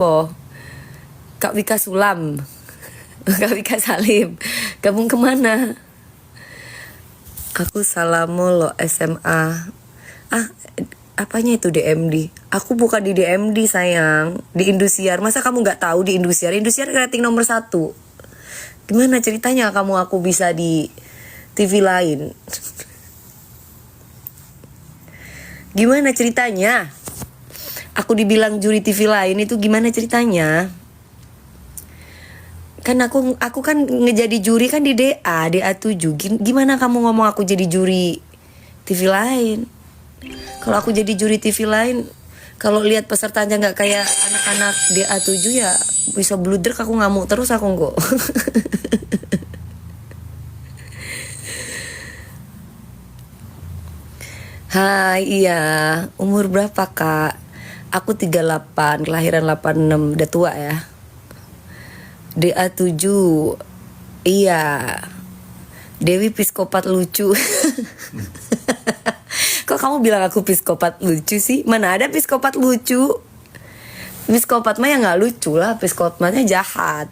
Oh, Kak Wika Sulam, Kak Wika Salim, kamu kemana? Aku Salamu lo SMA. Ah, apanya itu DMD? Aku bukan di DMD sayang, di Indosiar. Masa kamu nggak tahu di Indosiar? Indosiar rating nomor 1. Gimana ceritanya aku bisa di TV lain? Gimana ceritanya? Aku dibilang juri TV lain itu gimana ceritanya? Kan aku kan ngejadi juri kan di DA7. Gimana kamu ngomong aku jadi juri TV lain? Kalau aku jadi juri TV lain, kalau lihat pesertanya nggak kayak anak-anak DA7 ya bisa bludrek, aku ngamuk terus aku kok. Hai, iya. Umur berapa, Kak? Aku 38, kelahiran 86, udah tua ya. DA7. Iya. Dewi psikopat lucu. Kok kamu bilang aku psikopat lucu sih? Mana ada psikopat lucu? Psikopat mah ya nggak lucu lah, psikopatnya jahat.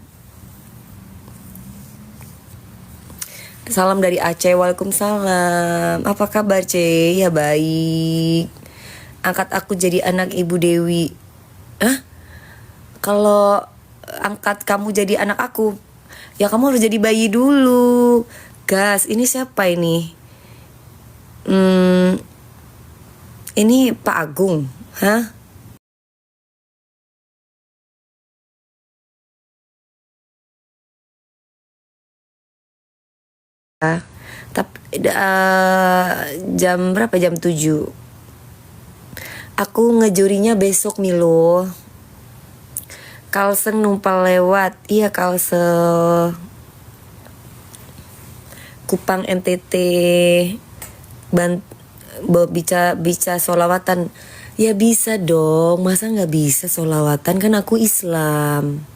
Salam dari Aceh, waalaikumsalam. Apa kabar, Ce? Ya baik. Angkat aku jadi anak Ibu Dewi. Hah? Kalau angkat kamu jadi anak aku, ya kamu harus jadi bayi dulu. Gas, ini siapa ini? Ini Pak Agung, hah? Tapi jam berapa? Jam 7. Aku ngejurinya besok Milo. Kalseng numpal lewat. Iya, Kalseng. Kupang NTT. Bisa solawatan. Ya bisa dong. Masa nggak bisa solawatan? Kan aku Islam.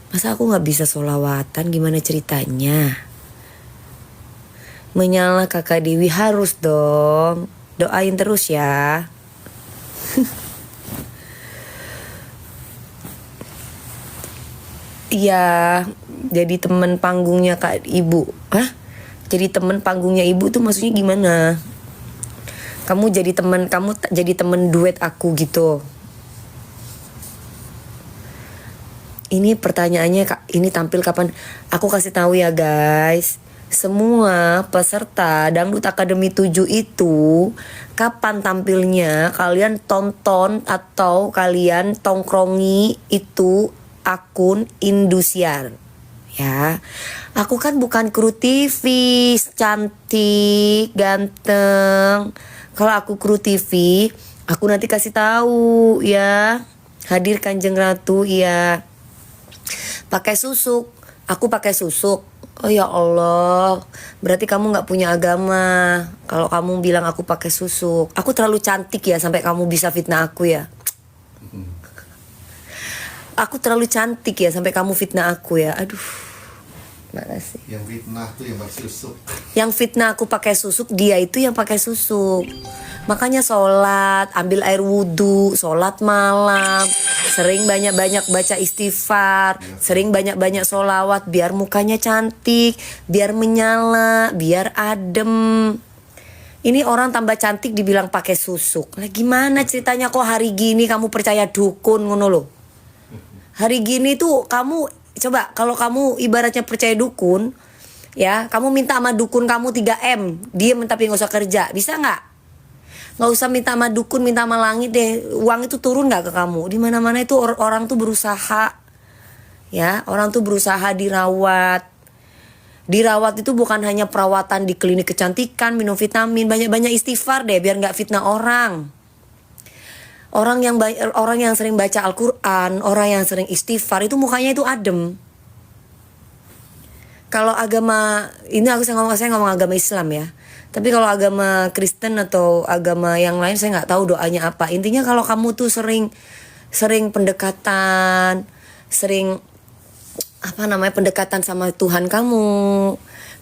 Masa aku nggak bisa solawatan? Gimana ceritanya? Menyala Kakak Dewi harus dong. Doain terus ya. Iya, jadi temen panggungnya Kak Ibu. Hah? Jadi temen panggungnya Ibu tuh maksudnya gimana? Kamu jadi temen duet aku gitu. Ini pertanyaannya Kak, ini tampil kapan? Aku kasih tahu ya guys. Semua peserta Dangdut Akademi 7 itu kapan tampilnya kalian tonton atau kalian tongkrongi itu akun Indosiar. Ya, aku kan bukan kru TV cantik ganteng. Kalau aku kru TV, aku nanti kasih tahu ya. Hadir Kanjeng Ratu ya. Pakai susuk, aku pakai susuk. Oh ya Allah, berarti kamu nggak punya agama. Kalau kamu bilang aku pakai susuk, aku terlalu cantik ya sampai kamu bisa fitnah aku ya. Aku terlalu cantik ya sampai kamu fitnah aku ya. Aduh, mana sih? Yang fitnah tuh yang pakai susuk. Yang fitnah aku pakai susuk, dia itu yang pakai susuk. Makanya sholat, ambil air wudhu, sholat malam, sering banyak-banyak baca istighfar, sering banyak-banyak sholawat, biar mukanya cantik, biar menyala, biar adem. Ini orang tambah cantik dibilang pakai susuk. Lah gimana ceritanya kok hari gini kamu percaya dukun ngono lo? Hari gini tuh kamu coba kalau kamu ibaratnya percaya dukun, ya kamu minta sama dukun kamu 3M, diem tapi nggak usah kerja, bisa nggak? Nggak usah minta sama dukun, minta sama langit deh, uang itu turun nggak ke kamu? Di mana-mana itu orang tuh berusaha, ya orang tuh berusaha dirawat itu bukan hanya perawatan di klinik kecantikan, minum vitamin, banyak-banyak istighfar deh biar nggak fitnah orang. Orang yang sering baca Al-Quran, orang yang sering istighfar itu mukanya itu adem. Kalau agama ini saya ngomong agama Islam ya. Tapi kalau agama Kristen atau agama yang lain saya nggak tahu doanya apa. Intinya kalau kamu tuh sering pendekatan, pendekatan sama Tuhan kamu,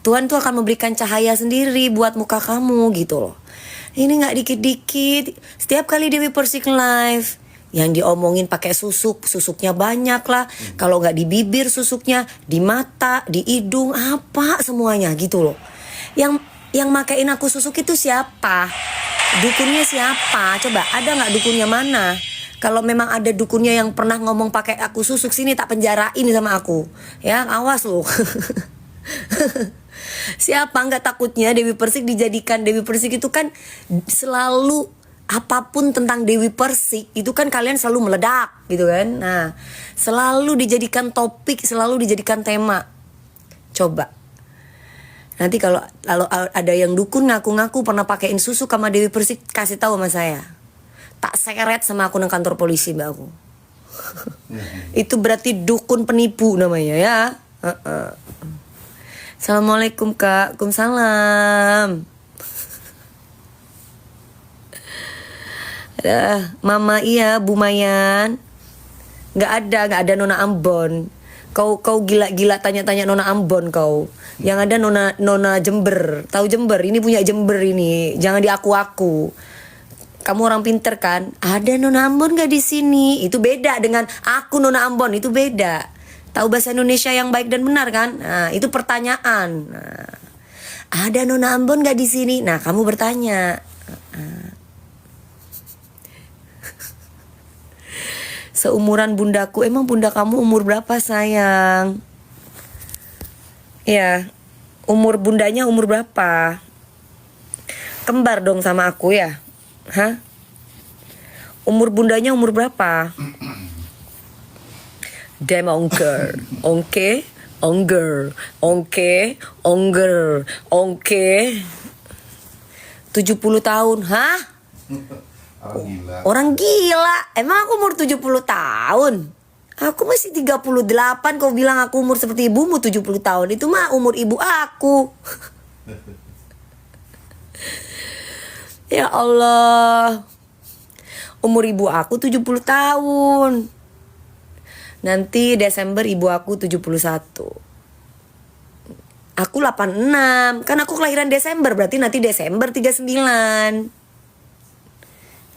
Tuhan tuh akan memberikan cahaya sendiri buat muka kamu gitu loh. Ini nggak dikit-dikit. Setiap kali Dewi Persik live, Yang diomongin pakai susuknya banyak lah. Kalau nggak di bibir susuknya, di mata, di hidung, apa semuanya gitu loh. Yang makain aku susuk itu siapa? Dukunnya siapa? Coba ada nggak dukunnya mana? Kalau memang ada dukunnya yang pernah ngomong pakai aku susuk, sini tak penjarain sama aku. Ya, awas loh. Siapa nggak takutnya Dewi Persik dijadikan Dewi Persik itu kan selalu apapun tentang Dewi Persik itu kan kalian selalu meledak gitu kan. Nah, selalu dijadikan topik, selalu dijadikan tema. Coba. Nanti kalau ada yang dukun ngaku-ngaku pernah pakein susu sama Dewi Persik, kasih tahu sama saya. Tak seret sama aku nang kantor polisi mbak aku. Itu berarti dukun penipu namanya ya. Assalamualaikum kak. Waalaikumsalam. Mama iya Bu Mayan. Nggak ada Nona Ambon. Kau gila-gila tanya-tanya Nona Ambon kau. Yang ada Nona Jember. Tahu Jember? Ini punya Jember ini. Jangan diaku-aku. Kamu orang pinter kan? Ada Nona Ambon gak di sini? Itu beda dengan aku Nona Ambon, itu beda. Tahu bahasa Indonesia yang baik dan benar kan? Nah, itu pertanyaan. Nah, ada Nona Ambon gak di sini? Nah, kamu bertanya. Seumuran bundaku. Emang bunda kamu umur berapa sayang? Ya, umur bundanya umur berapa? Kembar dong sama aku ya? Hah? Umur bundanya umur berapa? Dem ongker. Ongke? Ongger. Ongke? Ongger. Ongke? 70 tahun. Hah? Orang gila. Orang gila. Emang aku umur 70 tahun? Aku masih 38. Kau bilang aku umur seperti ibumu 70 tahun. Itu mah umur ibu aku. Ya Allah. Umur ibu aku 70 tahun. Nanti Desember ibu aku 71. Aku 86. Kan aku kelahiran Desember, berarti nanti Desember 39.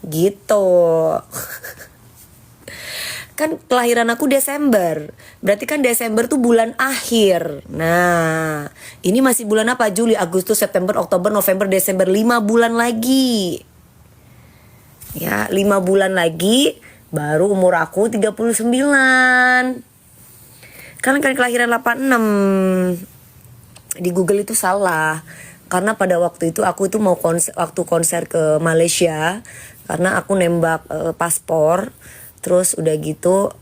Gitu. Kan kelahiran aku Desember. Berarti kan Desember tuh bulan akhir. Nah, ini masih bulan apa? Juli, Agustus, September, Oktober, November, Desember. 5 bulan lagi. Ya, 5 bulan lagi baru umur aku 39. Kan kelahiran 86. Di Google itu salah. Karena pada waktu itu aku tuh mau konser ke Malaysia. Karena aku nembak paspor. Terus udah gitu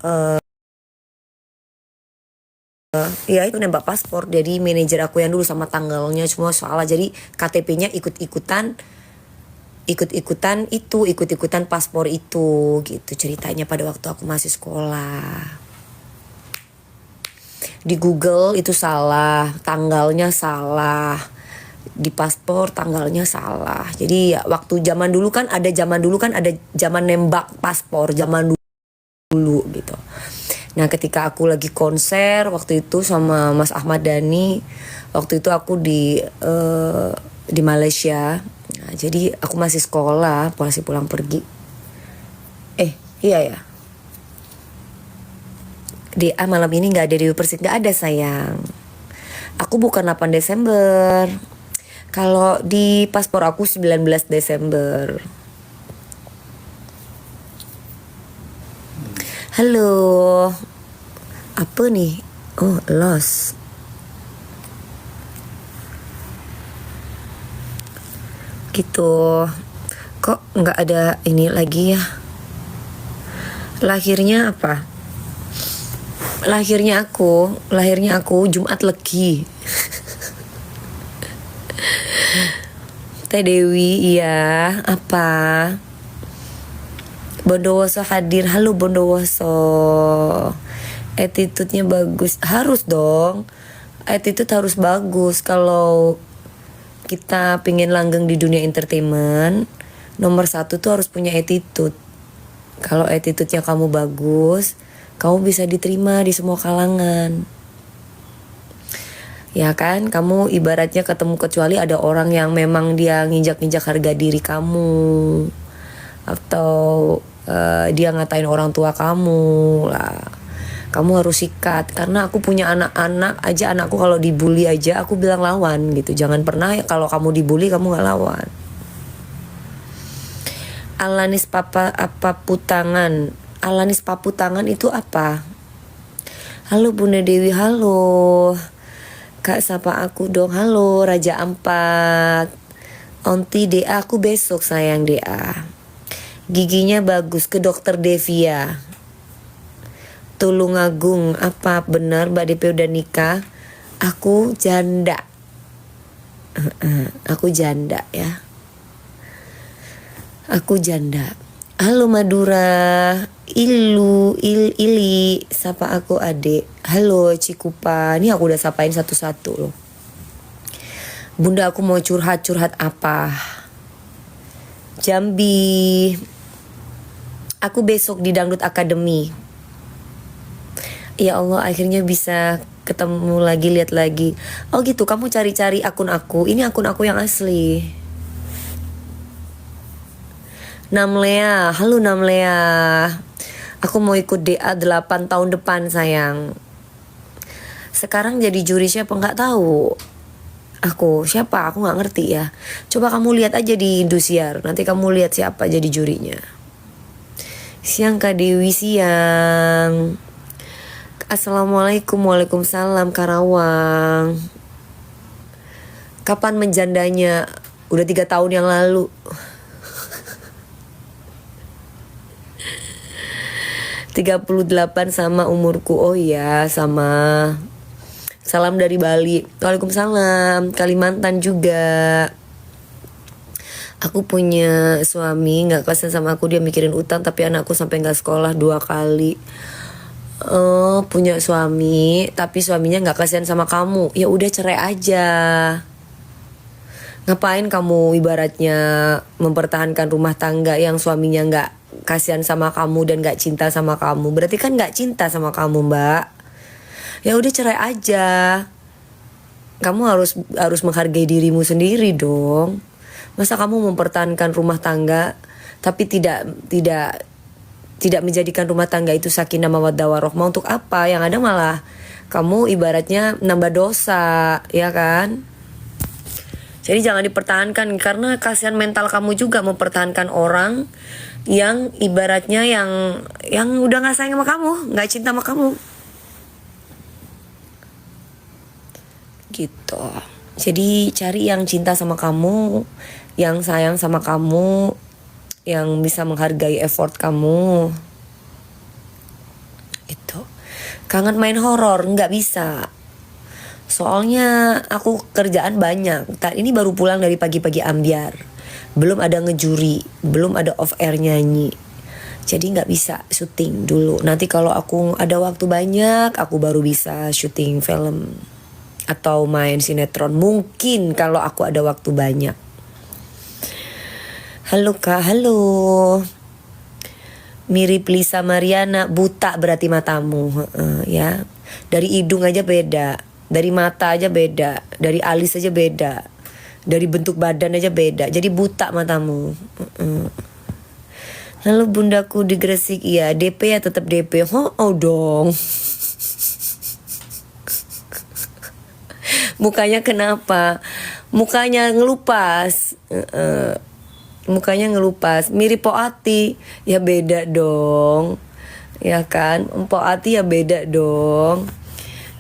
ya itu nembak paspor. Jadi manajer aku yang dulu sama tanggalnya semua salah. Jadi KTP-nya ikut-ikutan paspor itu gitu ceritanya pada waktu aku masih sekolah. Di Google itu salah, tanggalnya salah. Di paspor tanggalnya salah. Jadi ya, waktu zaman dulu kan ada zaman nembak paspor zaman dulu gitu. Nah, ketika aku lagi konser waktu itu sama Mas Ahmad Dhani, waktu itu aku di Malaysia. Nah, jadi aku masih sekolah, masih pulang pergi. Iya ya. DA malam ini nggak ada Dewi Persik, nggak ada sayang. Aku bukan 8 Desember. Kalau di paspor aku 19 Desember. Halo. Apa nih? Oh, lost. Gitu. Kok nggak ada ini lagi ya? Lahirnya apa? Lahirnya aku Jumat Legi. Teh Dewi, iya. Apa? Bondowoso hadir. Halo Bondowoso. Attitude-nya bagus. Harus dong. Attitude harus bagus. Kalau kita pengen langgeng di dunia entertainment, nomor 1 tuh harus punya attitude. Kalau attitude-nya kamu bagus, kamu bisa diterima di semua kalangan. Ya kan, kamu ibaratnya ketemu kecuali ada orang yang memang dia nginjak-nginjak harga diri kamu. Atau dia ngatain orang tua kamu lah, kamu harus sikat. Karena aku punya anak-anak aja, anakku kalau dibully aja aku bilang lawan gitu. Jangan pernah kalau kamu dibully kamu nggak lawan. Alanis Paputangan. Alanis Paputangan itu apa? Halo Bunda Dewi, halo Kak, sapa aku dong. Halo Raja Ampat. Onti DA aku besok sayang DA. Giginya bagus, ke dokter Devia. Tulungagung, apa benar Mbak DP udah nikah? Aku janda. Aku janda ya. Aku janda. Halo Madura, Ili, sapa aku adek. Halo Cikupa, ini aku udah sapain satu-satu loh. Bunda aku mau curhat apa? Jambi. Aku besok di Dangdut Academy. Ya Allah, akhirnya bisa ketemu lagi, lihat lagi. Oh gitu, kamu cari-cari akun aku. Ini akun aku yang asli. Namlea, halo Namlea. Aku mau ikut DA 8 tahun depan sayang. Sekarang jadi juri siapa nggak tahu. Aku siapa? Aku nggak ngerti ya. Coba kamu lihat aja di Indosiar. Nanti kamu lihat siapa jadi jurinya. Siang Kak Dewi, siang. Assalamualaikum, waalaikumsalam Karawang. Kapan menjandanya? Udah 3 tahun yang lalu. 38 sama umurku. Oh iya, sama. Salam dari Bali. Waalaikumsalam. Kalimantan juga. Aku punya suami gak kasihan sama aku, dia mikirin utang tapi anakku sampai gak sekolah 2 kali. Punya suami tapi suaminya gak kasihan sama kamu. Ya udah cerai aja. Ngapain kamu ibaratnya mempertahankan rumah tangga yang suaminya gak kasihan sama kamu dan gak cinta sama kamu? Berarti kan gak cinta sama kamu, Mbak. Ya udah cerai aja. Kamu harus menghargai dirimu sendiri dong. Masa kamu mempertahankan rumah tangga tapi tidak menjadikan rumah tangga itu sakinah mawaddah warahmah? Untuk apa? Yang ada malah kamu ibaratnya nambah dosa, ya kan? Jadi jangan dipertahankan, karena kasihan mental kamu juga mempertahankan orang yang ibaratnya yang udah nggak sayang sama kamu, nggak cinta sama kamu. Gitu. Jadi cari yang cinta sama kamu, yang sayang sama kamu, yang bisa menghargai effort kamu. Itu. Kangen main horor, nggak bisa. Soalnya aku kerjaan banyak. Ini baru pulang dari pagi-pagi ambiar. Belum ada ngejuri, belum ada off air nyanyi. Jadi nggak bisa syuting dulu. Nanti kalau aku ada waktu banyak, aku baru bisa syuting film atau main sinetron. Mungkin kalau aku ada waktu banyak. Halo Kak, halo. Mirip Lisa Mariana, buta berarti matamu, ya. Dari hidung aja beda. Dari mata aja beda, dari alis aja beda, dari bentuk badan aja beda. Jadi buta matamu. Lalu bundaku di Gresik, iya DP ya tetap DP. Oh dong. Mukanya kenapa? Mukanya ngelupas. Mukanya ngelupas. Mirip Po Ati, ya beda dong. Ya kan? Po Ati ya beda dong.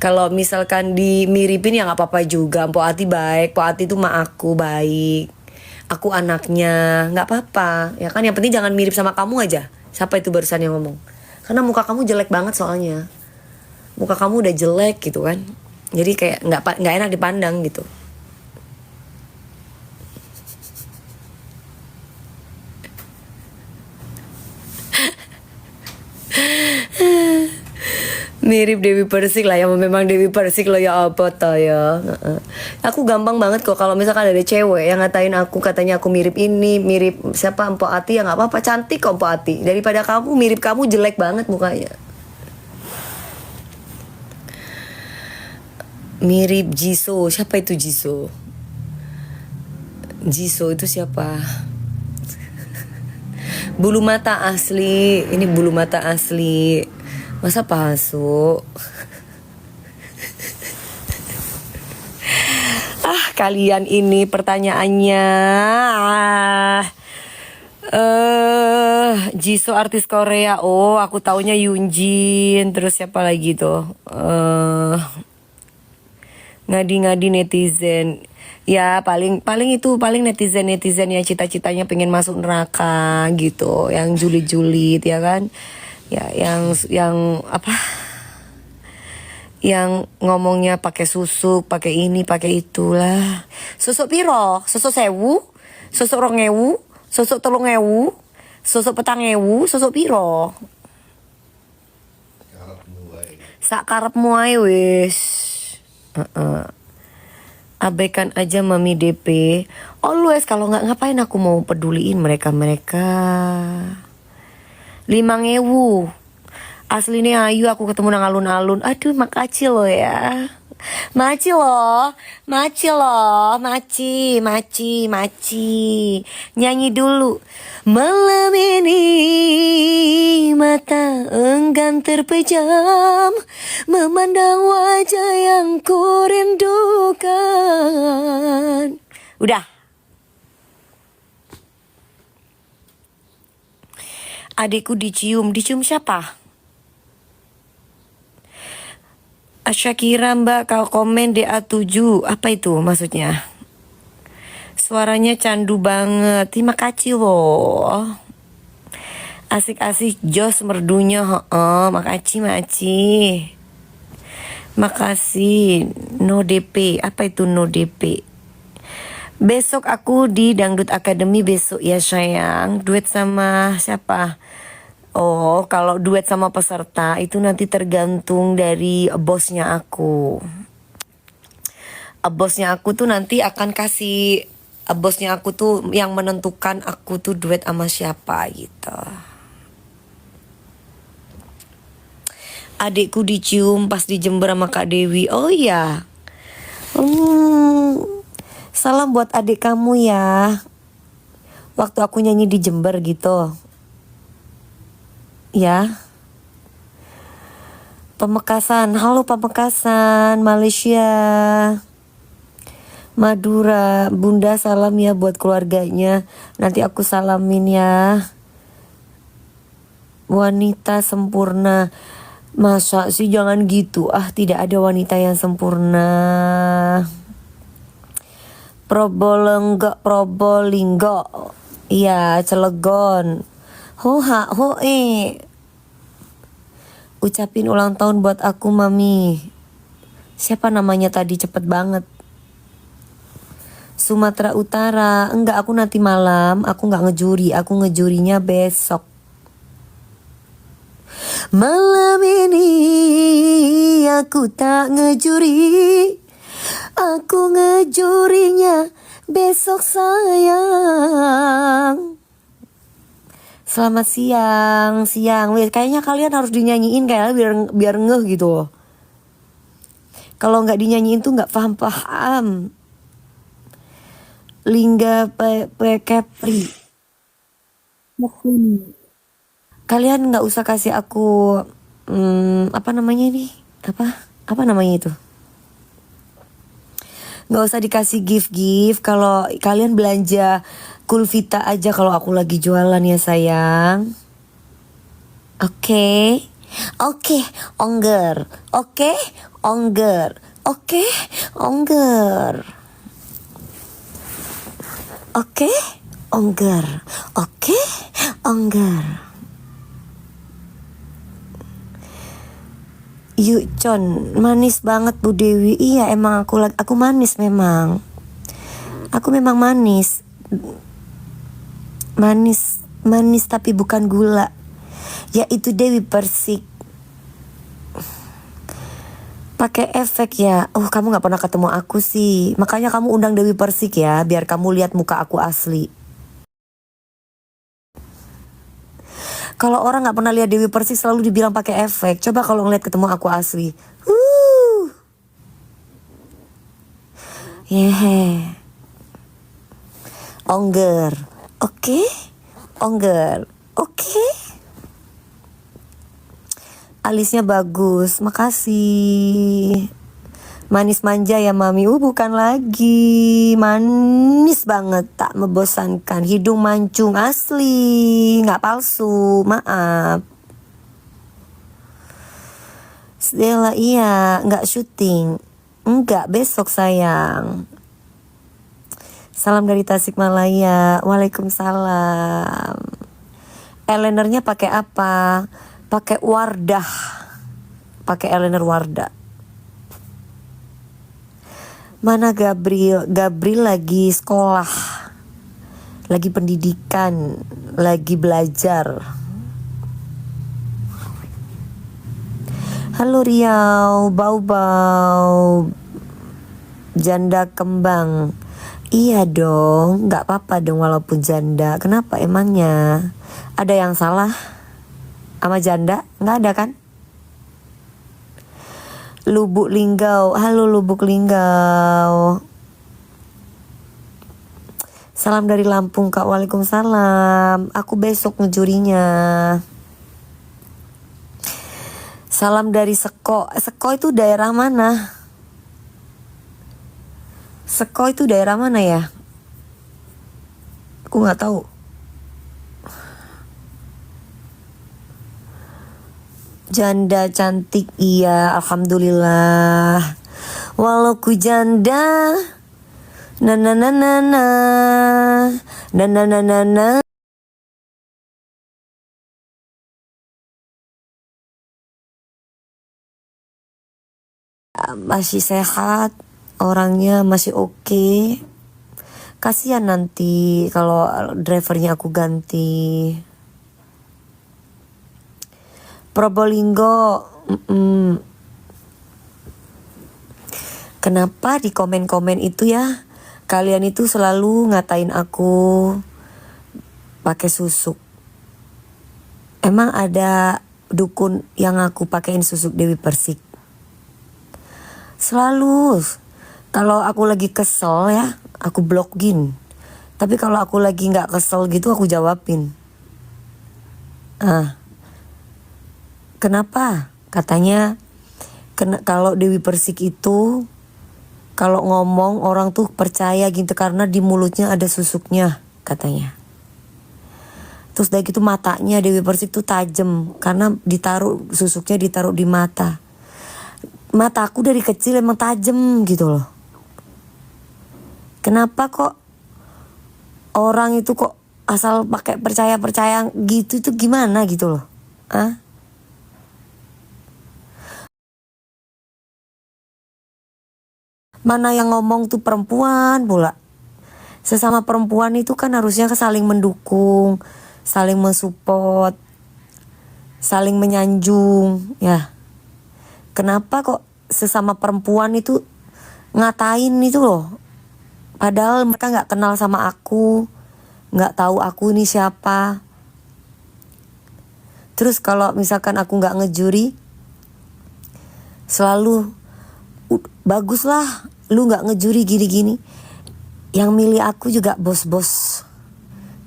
Kalau misalkan dimiripin ya gak apa-apa juga. Mpok Ati baik, Mpok Ati tuh mak aku baik. Aku anaknya, gak apa-apa. Ya kan, yang penting jangan mirip sama kamu aja. Siapa itu barusan yang ngomong? Karena muka kamu jelek banget soalnya. Muka kamu udah jelek gitu kan. Jadi kayak gak enak dipandang gitu. Mirip Dewi Persik lah ya, memang Dewi Persik lo ya apa toh ya. Aku gampang banget kok kalau misalkan ada cewek yang ngatain aku, katanya aku mirip ini, mirip siapa, Mpok Ati, ya nggak apa-apa, cantik kok Mpok Ati. Daripada kamu mirip kamu jelek banget mukanya. Mirip Jisoo, siapa itu Jisoo? Jisoo itu siapa? Bulu mata asli. Ini bulu mata asli. Masa palsu? Kalian ini pertanyaannya. Jisoo artis Korea. Oh, aku taunya Yoonjin. Terus siapa lagi tuh? Ngadi-ngadi netizen. Ya paling netizen yang cita-citanya pengen masuk neraka gitu, yang julid-julid ya kan, ya yang apa, yang ngomongnya pakai susuk, pakai ini, pakai itulah. Susuk piro? Susuk 1000? Susuk 2000? Susuk 3000? Susuk 4000? Susuk piro? Sak karepmu ae wis. Abaikan aja mami DP. Always kalau nggak ngapain aku mau peduliin mereka. 5.000. Aslinya ayu aku ketemu nang alun-alun. Aduh makasih lo ya. Maci loh. Nyanyi dulu. Malam ini mata enggan terpejam memandang wajah yang ku rindukan. Udah. Adikku dicium siapa? Syakira mbak, kau komen DA7. Apa itu maksudnya? Suaranya candu banget. Terima kasih loh. Asik-asik jos merdunya. Makasih Maci. Makasih. No DP. Apa itu no DP? Besok aku di Dangdut Academy besok ya sayang. Duet sama siapa? Oh, kalau duet sama peserta itu nanti tergantung dari bosnya aku. Bosnya aku tuh nanti akan kasih, bosnya aku tuh yang menentukan aku tuh duet sama siapa gitu. Adikku dicium pas di Jember sama Kak Dewi. Oh iya. Salam buat adik kamu ya. Waktu aku nyanyi di Jember gitu. Ya. Pamekasan. Halo Pamekasan, Malaysia. Madura. Bunda salam ya buat keluarganya. Nanti aku salamin ya. Wanita sempurna. Masa sih jangan gitu. Tidak ada wanita yang sempurna. Probolinggo. Iya, Cilegon. Hoha, hoe. Ucapin ulang tahun buat aku mami. Siapa namanya tadi, cepet banget. Sumatera Utara. Enggak, aku nanti malam. Aku gak ngejuri. Aku ngejurinya besok. Malam ini aku tak ngejuri. Aku ngejurinya besok sayang. Selamat siang. Wih, kayaknya kalian harus dinyanyiin kayaknya biar ngeh gitu. Kalau nggak dinyanyiin tuh nggak paham. Lingga Kepri. Kalian nggak usah kasih aku apa namanya ini? Apa namanya itu? Nggak usah dikasih gift. Kalau kalian belanja Kulvita aja kalau aku lagi jualan ya sayang. Oke, ongger. Oke, ongger. Oke, ongger. Yuk Con, manis banget Bu Dewi. Iya emang aku manis memang. Aku memang manis. Manis tapi bukan gula. Yaitu Dewi Persik. Pakai efek ya. Kamu gak pernah ketemu aku sih. Makanya kamu undang Dewi Persik ya, biar kamu lihat muka aku asli. Kalau orang gak pernah lihat Dewi Persik selalu dibilang pakai efek. Coba kalau ngeliat ketemu aku asli. Ongger. Oke, ongger. Oke. Alisnya bagus, makasih. Manis manja ya mami. Bukan lagi. Manis banget, tak membosankan. Hidung mancung asli, nggak palsu. Maaf. Stella, iya, nggak syuting. Enggak, besok sayang. Salam dari Tasikmalaya. Waalaikumsalam. Eyelinernya pakai apa? Pakai Wardah. Pakai eyeliner Wardah. Mana Gabriel? Gabriel lagi sekolah. Lagi pendidikan, lagi belajar. Halo Riau, bau-bau. Janda kembang. Iya dong, nggak apa-apa dong walaupun janda. Kenapa emangnya? Ada yang salah sama janda? Nggak ada kan? Lubuk Linggau. Halo Lubuk Linggau. Salam dari Lampung Kak. Waalaikumsalam. Aku besok ngejurinya. Salam dari Seko. Seko itu daerah mana? Seko itu daerah mana ya? Aku nggak tahu. Janda cantik, iya, alhamdulillah. Walau ku janda, na na na na na, na na na na na. Masih sehat, orangnya masih oke. Kasihan nanti kalau drivernya aku ganti. Probolinggo. Kenapa di komen-komen itu ya kalian itu selalu ngatain aku pakai susuk? Emang ada dukun yang aku pakein susuk Dewi Persik? Selalu. Kalau aku lagi kesel ya, aku blogin. Tapi kalau aku lagi nggak kesel gitu, aku jawabin. Kenapa? Katanya kalau Dewi Persik itu kalau ngomong orang tuh percaya gitu karena di mulutnya ada susuknya katanya. Terus dari gitu matanya Dewi Persik tuh tajam karena susuknya ditaruh di mata. Mataku dari kecil emang tajam gitu loh. Kenapa kok orang itu kok asal pakai percaya gitu itu gimana gitu loh? Mana yang ngomong tuh perempuan pula. Sesama perempuan itu kan harusnya saling mendukung, saling mensupport, saling menyanjung ya. Kenapa kok sesama perempuan itu ngatain itu loh? Padahal mereka nggak kenal sama aku, nggak tahu aku ini siapa. Terus kalau misalkan aku nggak ngejuri, selalu baguslah lu nggak ngejuri gini-gini. Yang milih aku juga bos-bos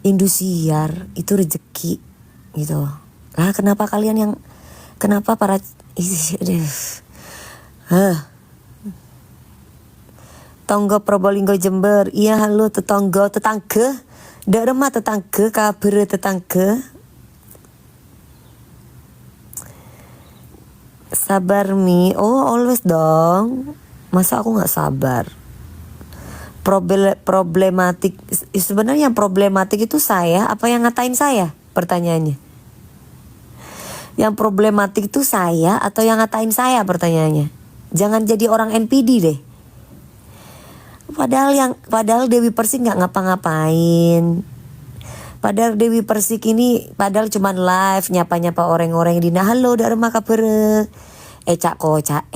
Indosiar, itu rezeki gitu. Lah kenapa para Tonggo Probolinggo Jember. Iya halo tetangga. Dak remah tetangga, kabar tetangga. Sabar Mi. Oh always dong. Masa aku gak sabar? Problematik. Sebenarnya yang problematik itu saya apa yang ngatain saya? Pertanyaannya. Yang problematik itu saya atau yang ngatain saya? Pertanyaannya. Jangan jadi orang NPD deh. Padahal Dewi Persik gak ngapa-ngapain. Padahal Dewi Persik ini cuman live nyapa-nyapa orang-orang di halo dak remah kabar. Cak kocak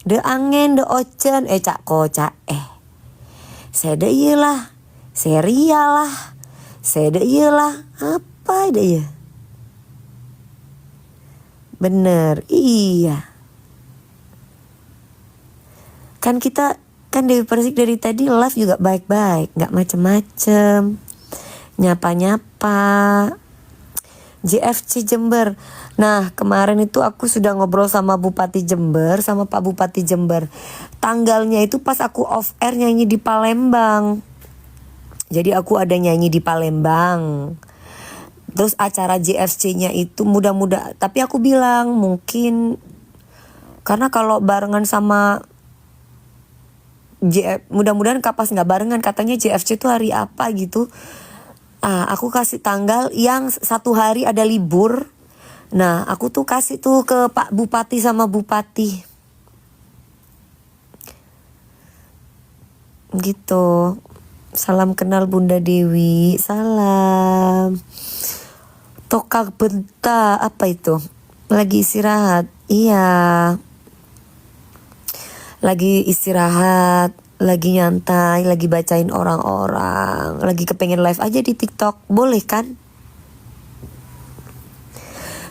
de angen de ocen cak kocak Seda iyalah, serial lah, seda iyalah, apa ada ya? Bener, iya. Kan Dewi Persik dari tadi live juga baik-baik, nggak macem-macem, nyapa-nyapa. JFC Jember. Nah kemarin itu aku sudah ngobrol sama Bupati Jember, sama Pak Bupati Jember. Tanggalnya itu pas aku off air nyanyi di Palembang. Jadi aku ada nyanyi di Palembang. Terus acara JFC-nya itu mudah-mudahan, tapi aku bilang mungkin karena kalau barengan sama mudah-mudahan kapas nggak barengan, katanya JFC itu hari apa gitu. Aku kasih tanggal yang satu hari ada libur. Nah aku tuh kasih tuh ke Pak Bupati sama Bupati gitu. Salam kenal Bunda Dewi. Salam. Tokak benta apa itu? Lagi istirahat. Iya. Lagi istirahat, lagi nyantai, lagi bacain orang-orang, lagi kepengen live aja di TikTok. Boleh kan?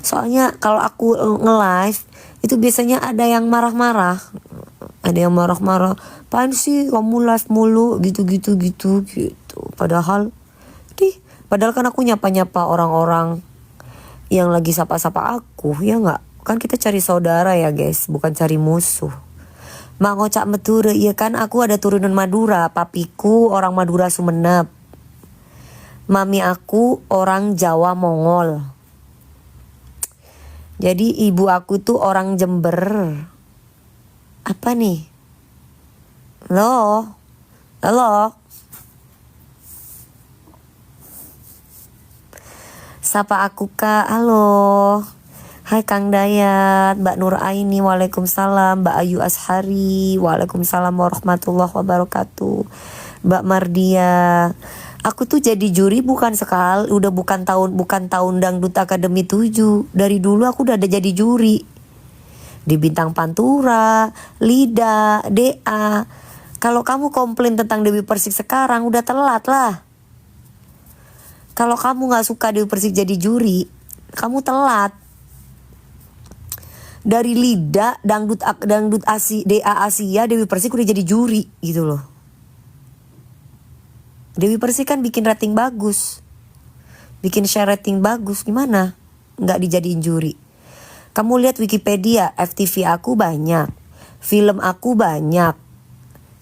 Soalnya kalau aku nge-live itu biasanya ada yang marah-marah. Ada yang marah-marah. Apaan sih kamu live mulu gitu. Padahal kan aku nyapa-nyapa orang-orang yang lagi sapa-sapa aku, ya nggak? Kan kita cari saudara ya guys, bukan cari musuh. Mak ngocak Madura, iya kan aku ada turunan Madura. Papiku orang Madura Sumenep. Mami aku orang Jawa Mongol. Jadi ibu aku tuh orang Jember. Apa nih? Halo. Sapa aku Kak, halo. Hai Kang Dayat, Mbak Nur Aini, waalaikumsalam. Mbak Ayu Ashari, waalaikumsalam warahmatullahi wabarakatuh. Mbak Mardia, aku tuh jadi juri bukan sekali, udah bukan tahun Dangdut Akademi 7. Dari dulu aku udah ada jadi juri di Bintang Pantura, Lida, DA. Kalau kamu komplain tentang Dewi Persik sekarang udah telat lah. Kalau kamu gak suka Dewi Persik jadi juri, kamu telat. Dari Lida, Dangdut DA Asia, Dewi Persik udah jadi juri gitu loh. Dewi Persik kan bikin rating bagus, bikin share rating bagus, gimana gak dijadiin juri? Kamu lihat Wikipedia, FTV aku banyak, film aku banyak,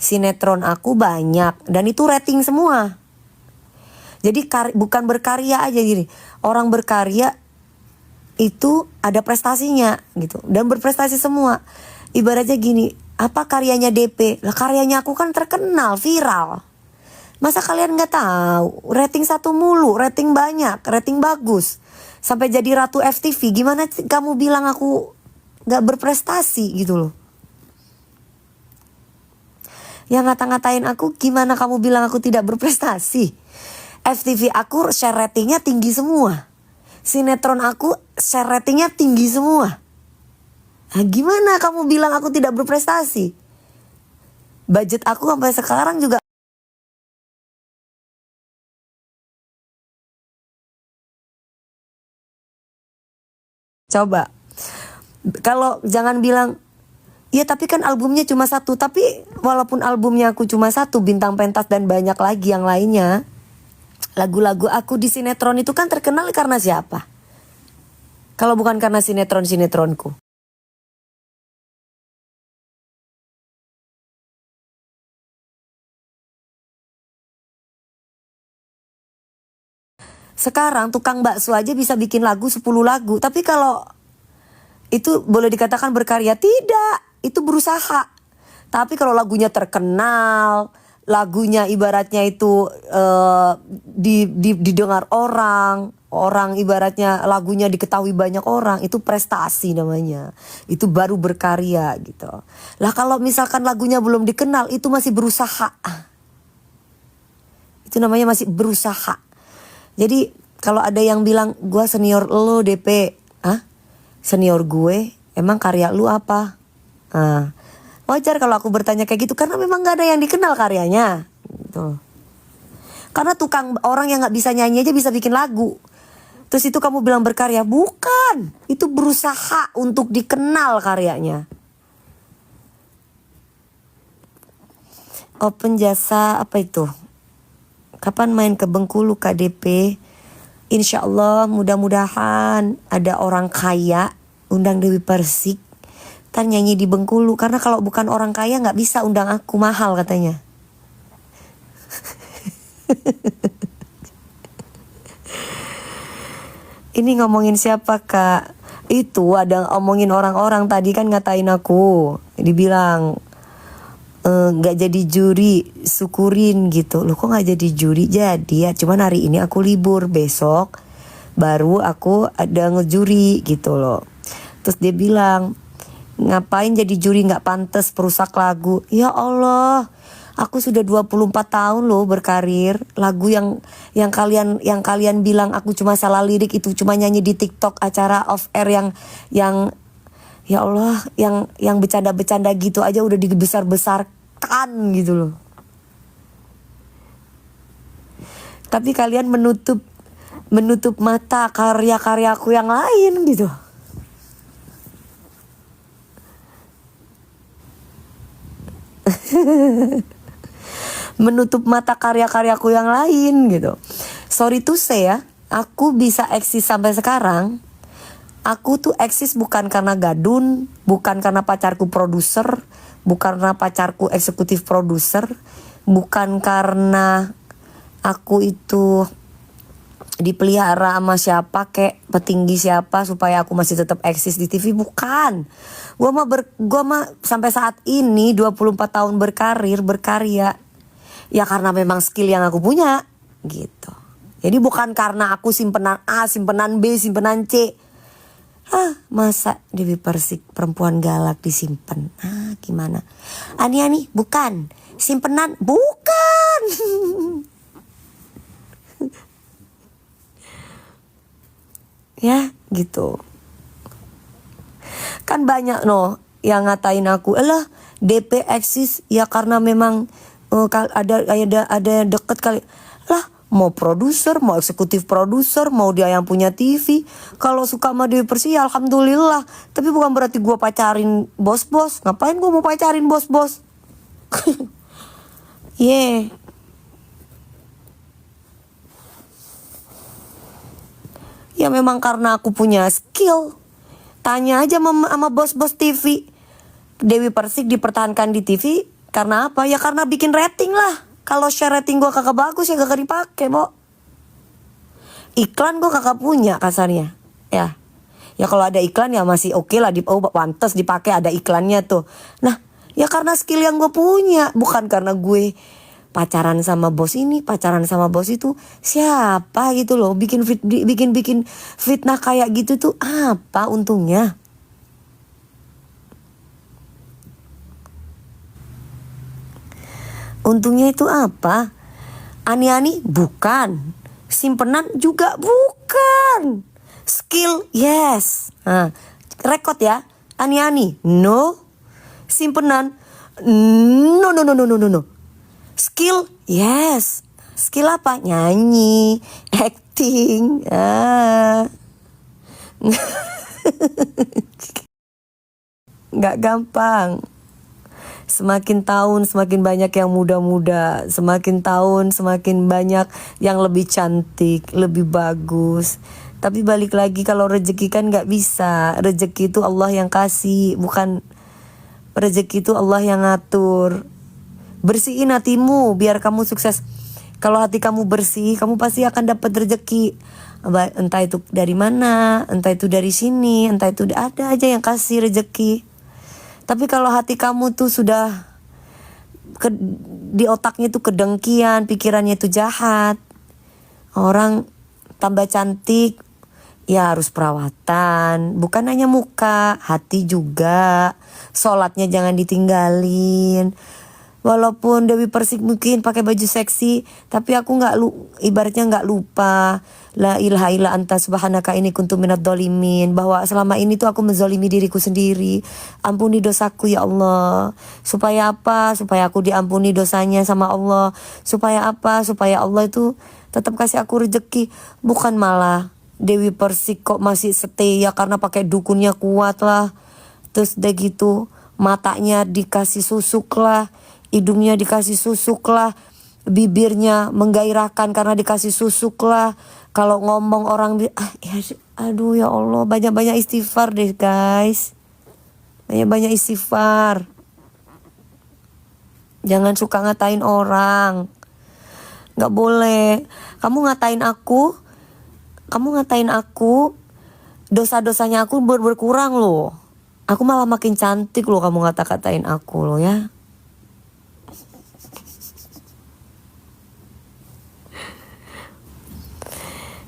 sinetron aku banyak, dan itu rating semua. Jadi bukan berkarya aja gini. Orang berkarya itu ada prestasinya gitu. Dan berprestasi semua. Ibaratnya gini, apa karyanya DP? Lah karyanya aku kan terkenal, viral. Masa kalian gak tahu? Rating 1 mulu, rating banyak, rating bagus. Sampai jadi ratu FTV. Gimana kamu bilang aku gak berprestasi gitu loh. Yang ngata-ngatain aku, gimana kamu bilang aku tidak berprestasi? FTV aku share ratingnya tinggi semua. Sinetron aku share ratingnya tinggi semua. Nah, gimana kamu bilang aku tidak berprestasi? Budget aku sampai sekarang juga. Coba. Kalau jangan bilang, ya tapi kan albumnya cuma 1. Tapi walaupun albumnya aku cuma 1, Bintang Pentas dan banyak lagi yang lainnya. Lagu-lagu aku di sinetron itu kan terkenal karena siapa? Kalau bukan karena sinetronku. Sekarang tukang bakso aja bisa bikin lagu 10 lagu. Tapi kalau itu boleh dikatakan berkarya? Tidak, itu berusaha. Tapi kalau lagunya terkenal, lagunya ibaratnya itu didengar orang ibaratnya lagunya diketahui banyak orang, itu prestasi namanya. Itu baru berkarya gitu. Lah kalau misalkan lagunya belum dikenal, itu masih berusaha. Itu namanya masih berusaha. Jadi kalau ada yang bilang gue senior lo DP, senior gue, emang karya lu apa? Wajar kalau aku bertanya kayak gitu, karena memang gak ada yang dikenal karyanya gitu. Karena orang yang gak bisa nyanyi aja bisa bikin lagu. Terus itu kamu bilang berkarya? Bukan, itu berusaha untuk dikenal karyanya. Open jasa apa itu? Kapan main ke Bengkulu KDP? Insya Allah mudah-mudahan ada orang kaya undang Dewi Persik. Ntar nyanyi di Bengkulu. Karena kalau bukan orang kaya gak bisa undang aku, mahal katanya. Ini ngomongin siapa kak? Itu ada ngomongin orang-orang tadi kan ngatain aku. Dibilang gak jadi juri, syukurin gitu. Loh kok gak jadi juri? Jadi ya cuman hari ini aku libur, besok baru aku ada ngejuri gitu loh. Terus dia bilang, ngapain jadi juri, gak pantas perusak lagu. Ya Allah, aku sudah 24 tahun loh berkarir. Lagu yang kalian bilang aku cuma salah lirik itu cuma nyanyi di TikTok acara off air yang ya Allah, yang bercanda-bercanda gitu aja udah dibesar-besarkan gitu loh. Tapi kalian menutup mata karya-karyaku yang lain gitu. Menutup mata karya-karyaku yang lain gitu. Sorry to say ya, aku bisa eksis sampai sekarang. Aku tuh eksis bukan karena Gadun, bukan karena pacarku produser, bukan karena pacarku eksekutif produser, bukan karena aku itu dipelihara sama siapa kek, petinggi siapa supaya aku masih tetap eksis di TV, bukan. Gua mah sampai saat ini 24 tahun berkarya ya karena memang skill yang aku punya gitu. Jadi bukan karena aku simpenan A, simpenan B, simpenan C. Masa Dewi Persik perempuan galak disimpen? Gimana? Ani bukan simpenan, bukan. Ya gitu. Kan banyak yang ngatain aku, elah DP eksis ya karena memang ada deket kali. Lah mau produser, mau eksekutif produser, mau dia yang punya TV. Kalau suka sama Dewi Persik ya alhamdulillah. Tapi bukan berarti gue pacarin bos-bos. Ngapain gue mau pacarin bos-bos? Yeah. Ya memang karena aku punya skill. Tanya aja sama bos-bos TV. Dewi Persik dipertahankan di TV karena apa? Ya karena bikin rating lah. Kalau share rating gue kagak bagus ya kagak dipake, Bo. Iklan gue kagak punya kasarnya. Ya kalau ada iklan ya masih oke lah, pantas dipakai ada iklannya tuh. Nah, ya karena skill yang gue punya, bukan karena gue pacaran sama bos ini, pacaran sama bos itu. Siapa gitu loh bikin fitnah kayak gitu tuh apa untungnya? Untungnya itu apa? Ani bukan. Simpenan juga bukan. Skill yes. Rekod ya. Ani no. Simpenan no. Skill yes. Skill apa? Nyanyi, acting. Nggak gampang. Semakin tahun semakin banyak yang muda-muda, semakin tahun semakin banyak yang lebih cantik, lebih bagus. Tapi balik lagi kalau rezeki kan gak bisa. Rezeki itu Allah yang kasih, bukan rezeki itu Allah yang ngatur. Bersihin hatimu biar kamu sukses. Kalau hati kamu bersih, kamu pasti akan dapat rezeki. Entah itu dari mana, entah itu dari sini, entah itu ada aja yang kasih rezeki. Tapi kalau hati kamu tuh sudah di otaknya tuh kedengkian, pikirannya tuh jahat. Orang tambah cantik ya harus perawatan, bukan hanya muka, hati juga. Sholatnya jangan ditinggalin. Walaupun Dewi Persik mungkin pakai baju seksi, tapi aku ibaratnya nggak lupa la ilaha illa anta subhanaka ini kuntu minadz dzalimin, bahwa selama ini tuh aku menzalimi diriku sendiri. Ampuni dosaku ya Allah. Supaya apa? Supaya aku diampuni dosanya sama Allah. Supaya apa? Supaya Allah itu tetap kasih aku rezeki, bukan malah Dewi Persik kok masih setia karena pakai dukunnya kuat lah. Terus udah gitu matanya dikasih susuk lah, hidungnya dikasih susuk lah, bibirnya menggairahkan karena dikasih susuk lah, Kalau ngomong orang aduh ya Allah, banyak-banyak istighfar deh guys. Banyak-banyak istighfar. Jangan suka ngatain orang. Gak boleh. Kamu ngatain aku, dosa-dosanya aku berkurang loh. Aku malah makin cantik loh kamu ngata-katain aku loh ya.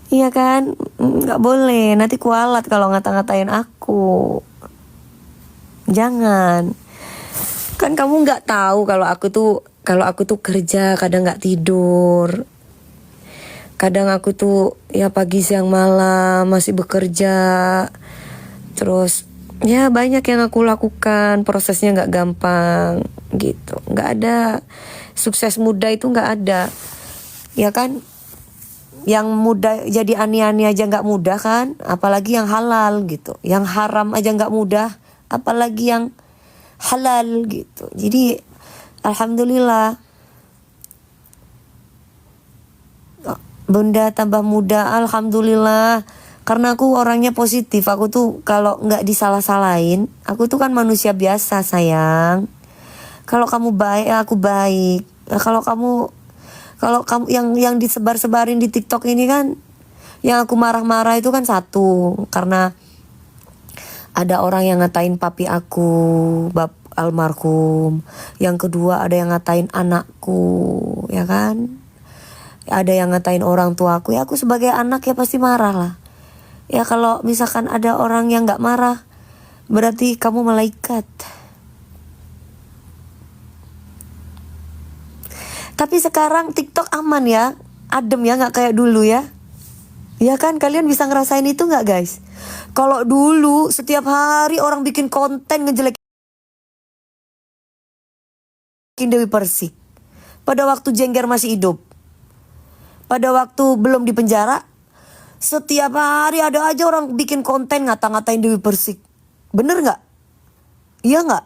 Iya kan? Gak boleh. Nanti kualat kalau ngata-ngatain aku. Jangan. Kan kamu gak tahu kalau aku tuh kerja kadang gak tidur. Kadang aku tuh ya pagi siang malam masih bekerja. Terus ya banyak yang aku lakukan, prosesnya gak gampang gitu. Gak ada sukses muda itu gak ada. Ya kan? Yang mudah jadi ani-ani aja gak mudah kan, apalagi yang halal gitu. Yang haram aja gak mudah, apalagi yang halal gitu. Jadi alhamdulillah Bunda tambah muda, alhamdulillah. Karena aku orangnya positif. Aku tuh kalau gak disalah-salahin, aku tuh kan manusia biasa sayang. Kalau kamu baik, aku baik. Kalau kamu yang disebar-sebarin di TikTok ini kan, yang aku marah-marah itu kan satu, karena ada orang yang ngatain papi aku, bab almarhum. Yang kedua ada yang ngatain anakku, ya kan? Ada yang ngatain orang tuaku. Ya aku sebagai anak ya pasti marah lah. Ya kalau misalkan ada orang yang gak marah, berarti kamu malaikat. Tapi sekarang TikTok aman ya, adem ya, gak kayak dulu ya. Ya kan, kalian bisa ngerasain itu gak guys? Kalau dulu setiap hari orang bikin konten ngejelekin Dewi Persik. Pada waktu Jengger masih hidup, pada waktu belum di penjara, setiap hari ada aja orang bikin konten ngata-ngatain Dewi Persik. Bener gak? Iya gak?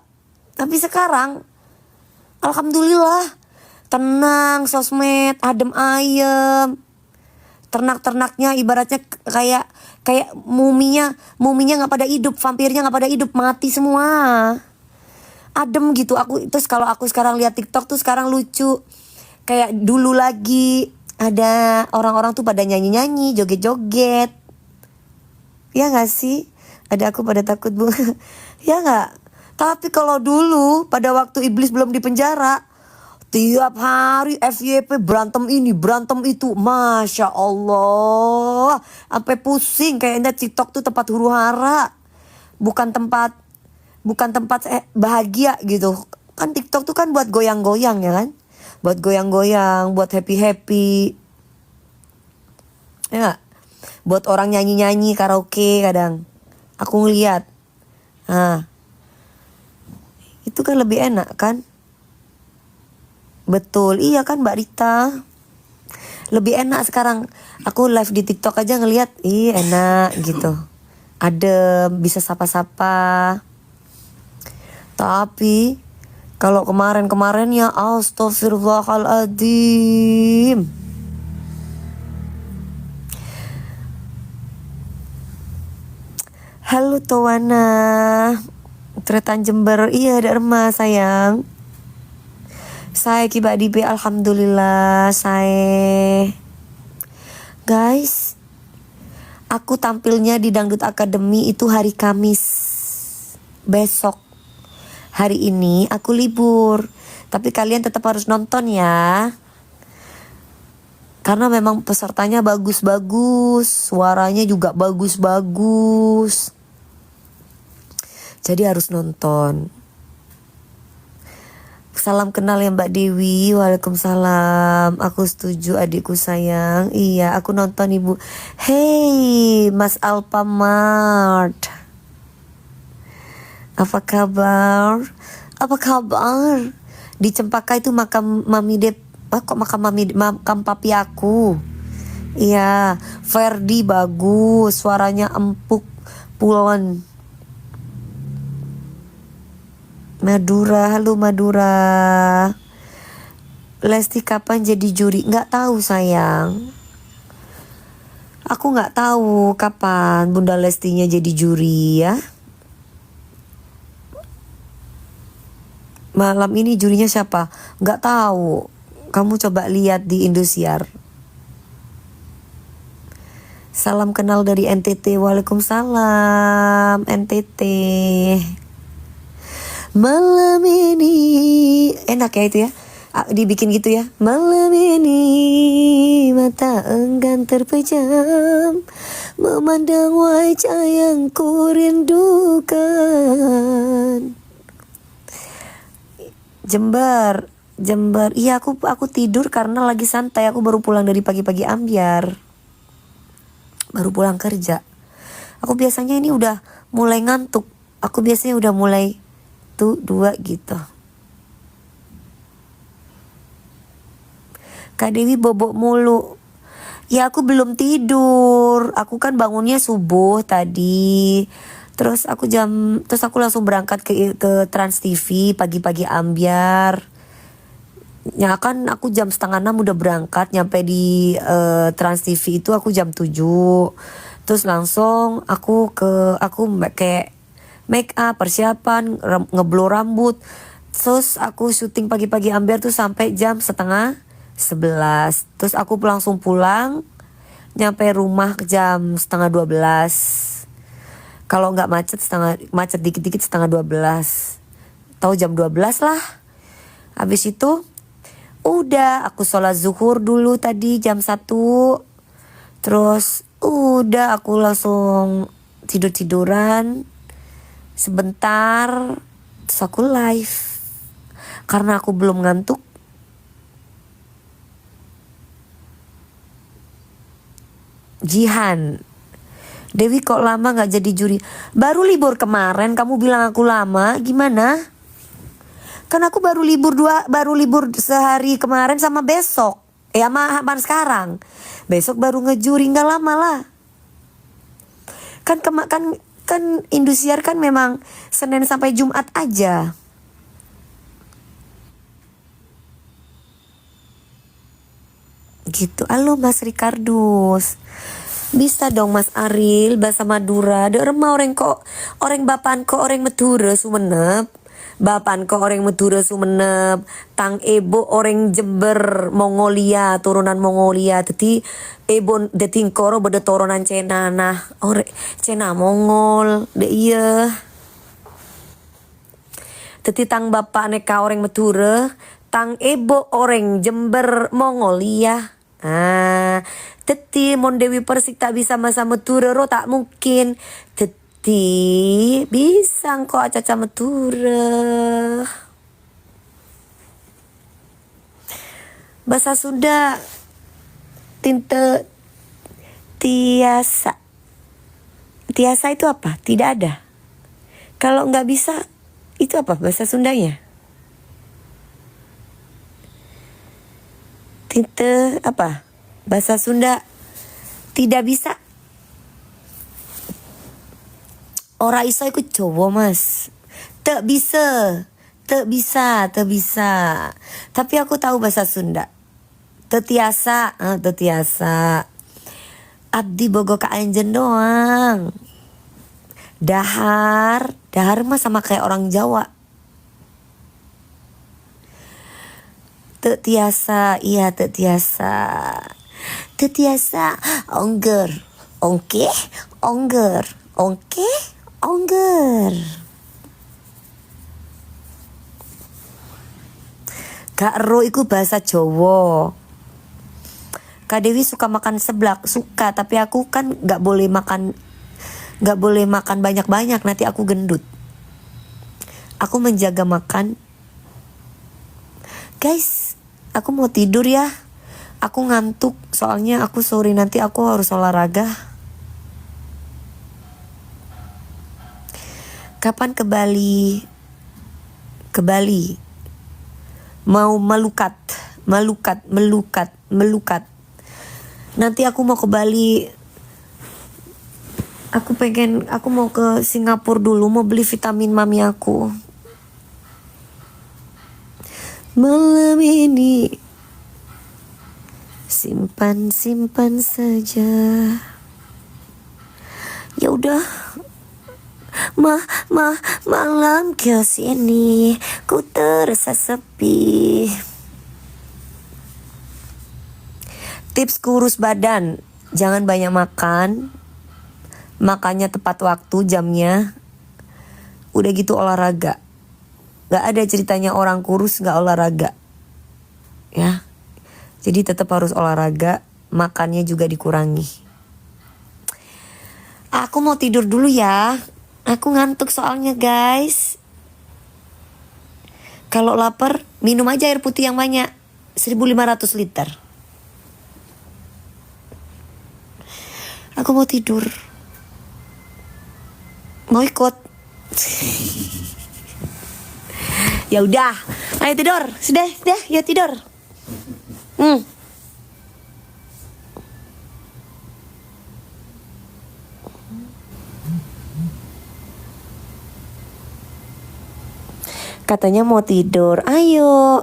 Tapi sekarang alhamdulillah tenang, sosmed adem ayem. Ternak-ternaknya ibaratnya kayak muminya nggak pada hidup, vampirnya nggak pada hidup, mati semua. Adem gitu. Kalau aku sekarang lihat TikTok tuh sekarang lucu. Kayak dulu lagi ada orang-orang tuh pada nyanyi-nyanyi, joget-joget. Ya nggak sih? Ada aku pada takut bu. Ya nggak? Tapi kalau dulu pada waktu iblis belum di penjara, tiap hari FYP berantem ini, berantem itu. Masya Allah. Sampai pusing. Kayaknya TikTok tuh tempat huru hara. Bukan tempat bahagia gitu. Kan TikTok tuh kan buat goyang-goyang ya kan. Buat goyang-goyang, buat happy-happy. Ya gak? Buat orang nyanyi-nyanyi, karaoke kadang. Aku ngeliat. Nah, itu kan lebih enak kan. Betul, iya kan Mbak Rita. Lebih enak sekarang. Aku live di TikTok aja ngeliat, enak gitu. Adem, bisa sapa-sapa. Tapi kalau kemarin ya astagfirullahaladzim. Halo Tawana, Tretan Jember, iya ada Erma sayang. Saya kiba dibe alhamdulillah saya. Guys, aku tampilnya di Dangdut Academy itu hari Kamis. Besok. Hari ini aku libur. Tapi kalian tetap harus nonton ya. Karena memang pesertanya bagus-bagus, suaranya juga bagus-bagus. Jadi harus nonton. Salam kenal ya Mbak Dewi. Waalaikumsalam. Aku setuju adikku sayang. Iya aku nonton ibu. Hey Mas Alfamart, apa kabar? Apa kabar? Di Cempaka itu makam Mami Dep. Kok makam papi aku. Iya Ferdi bagus, suaranya empuk, pulen. Madura, halo Madura. Lesti kapan jadi juri? Nggak tahu sayang. Aku nggak tahu kapan Bunda Lestinya jadi juri ya. Malam ini jurinya siapa? Nggak tahu. Kamu coba lihat di Indosiar. Salam kenal dari NTT. Waalaikumsalam NTT. Malam ini enak ya itu ya. Dibikin gitu ya. Malam ini mata enggan terpejam memandang wajah yang ku rindukan. Jember. Iya aku tidur karena lagi santai. Aku baru pulang dari pagi-pagi ambyar. Baru pulang kerja. Aku biasanya ini udah mulai ngantuk. Aku biasanya udah mulai 2 gitu. Kak Dewi bobok mulu. Ya aku belum tidur. Aku kan bangunnya subuh tadi. Terus aku langsung berangkat ke Trans TV pagi-pagi ambyar. Ya kan aku jam 5:30 udah berangkat, nyampe di Trans TV itu aku jam 7. Terus langsung aku kayak make up, persiapan, ngeblow rambut. Terus aku syuting pagi-pagi ambyar tuh sampai jam 10:30. Terus aku langsung pulang, nyampe rumah jam 11:30. Kalau nggak macet dikit-dikit 11:30. Tahu jam 12 lah. Habis itu udah aku sholat zuhur dulu tadi jam 1. Terus udah aku langsung tiduran sebentar. Terus aku live. Karena aku belum ngantuk. Jihan, Dewi kok lama gak jadi juri? Baru libur kemarin kamu bilang aku lama, gimana? Kan aku baru libur sehari kemarin sama besok. Sama sekarang. Besok baru ngejuri, gak lama lah. Kan Indosiar kan memang Senin sampai Jumat aja. Gitu. Halo Mas Ricardus. Bisa dong Mas Aril bahasa Madura. Dek remah orang bapan ko orang Madura Sumenep. Bapan ko orang Madura Sumenep. Tang ebo orang Jember Mongolia, turunan Mongolia. Teti ebo detingkoro beda turunan Cina nah. Cina Mongol. Dek iya. Teti tang bapak neka orang Madura, tang ebo orang Jember Mongolia. Teti Mon Dewi Persik tak bisa masa Madura ro tak mungkin. Teti bisa kok acaca Madura. Bahasa Sunda tinte tiasa. Tiasa itu apa? Tidak ada. Kalau nggak bisa itu apa bahasa Sundanya? Tinte apa? Bahasa Sunda tidak bisa. Ora iso iku Jawa Mas. Tak bisa. Tapi aku tahu bahasa Sunda. Tetiasa. Abdi bogo ka anjen doang. Dahar mah sama kayak orang Jawa. Tetiasa, iya tetiasa. Tetiasa, ongger. Ongke, ongger. Gak ero iku bahasa Jawa. Kak Dewi suka makan seblak, suka, tapi aku kan gak boleh makan banyak-banyak, nanti aku gendut. Aku menjaga makan. Guys, aku mau tidur ya. Aku ngantuk, soalnya aku sore nanti aku harus olahraga. Kapan ke Bali? Ke Bali. Mau melukat. Nanti aku mau ke Bali. Aku mau ke Singapura dulu, mau beli vitamin mami aku. Malam ini simpan saja. udah malam kios ini ku terasa sepi. Tips kurus badan, jangan banyak makan, makannya tepat waktu jamnya. Udah gitu olahraga. Gak ada ceritanya orang kurus gak olahraga, ya. Jadi tetap harus olahraga, makannya juga dikurangi. Aku mau tidur dulu ya. Aku ngantuk soalnya guys. Kalau lapar minum aja air putih yang banyak, 1.500 liter. Aku mau tidur. Mau ikut? Ya udah, ayo tidur. Sudah, ya tidur. Katanya mau tidur. Ayo.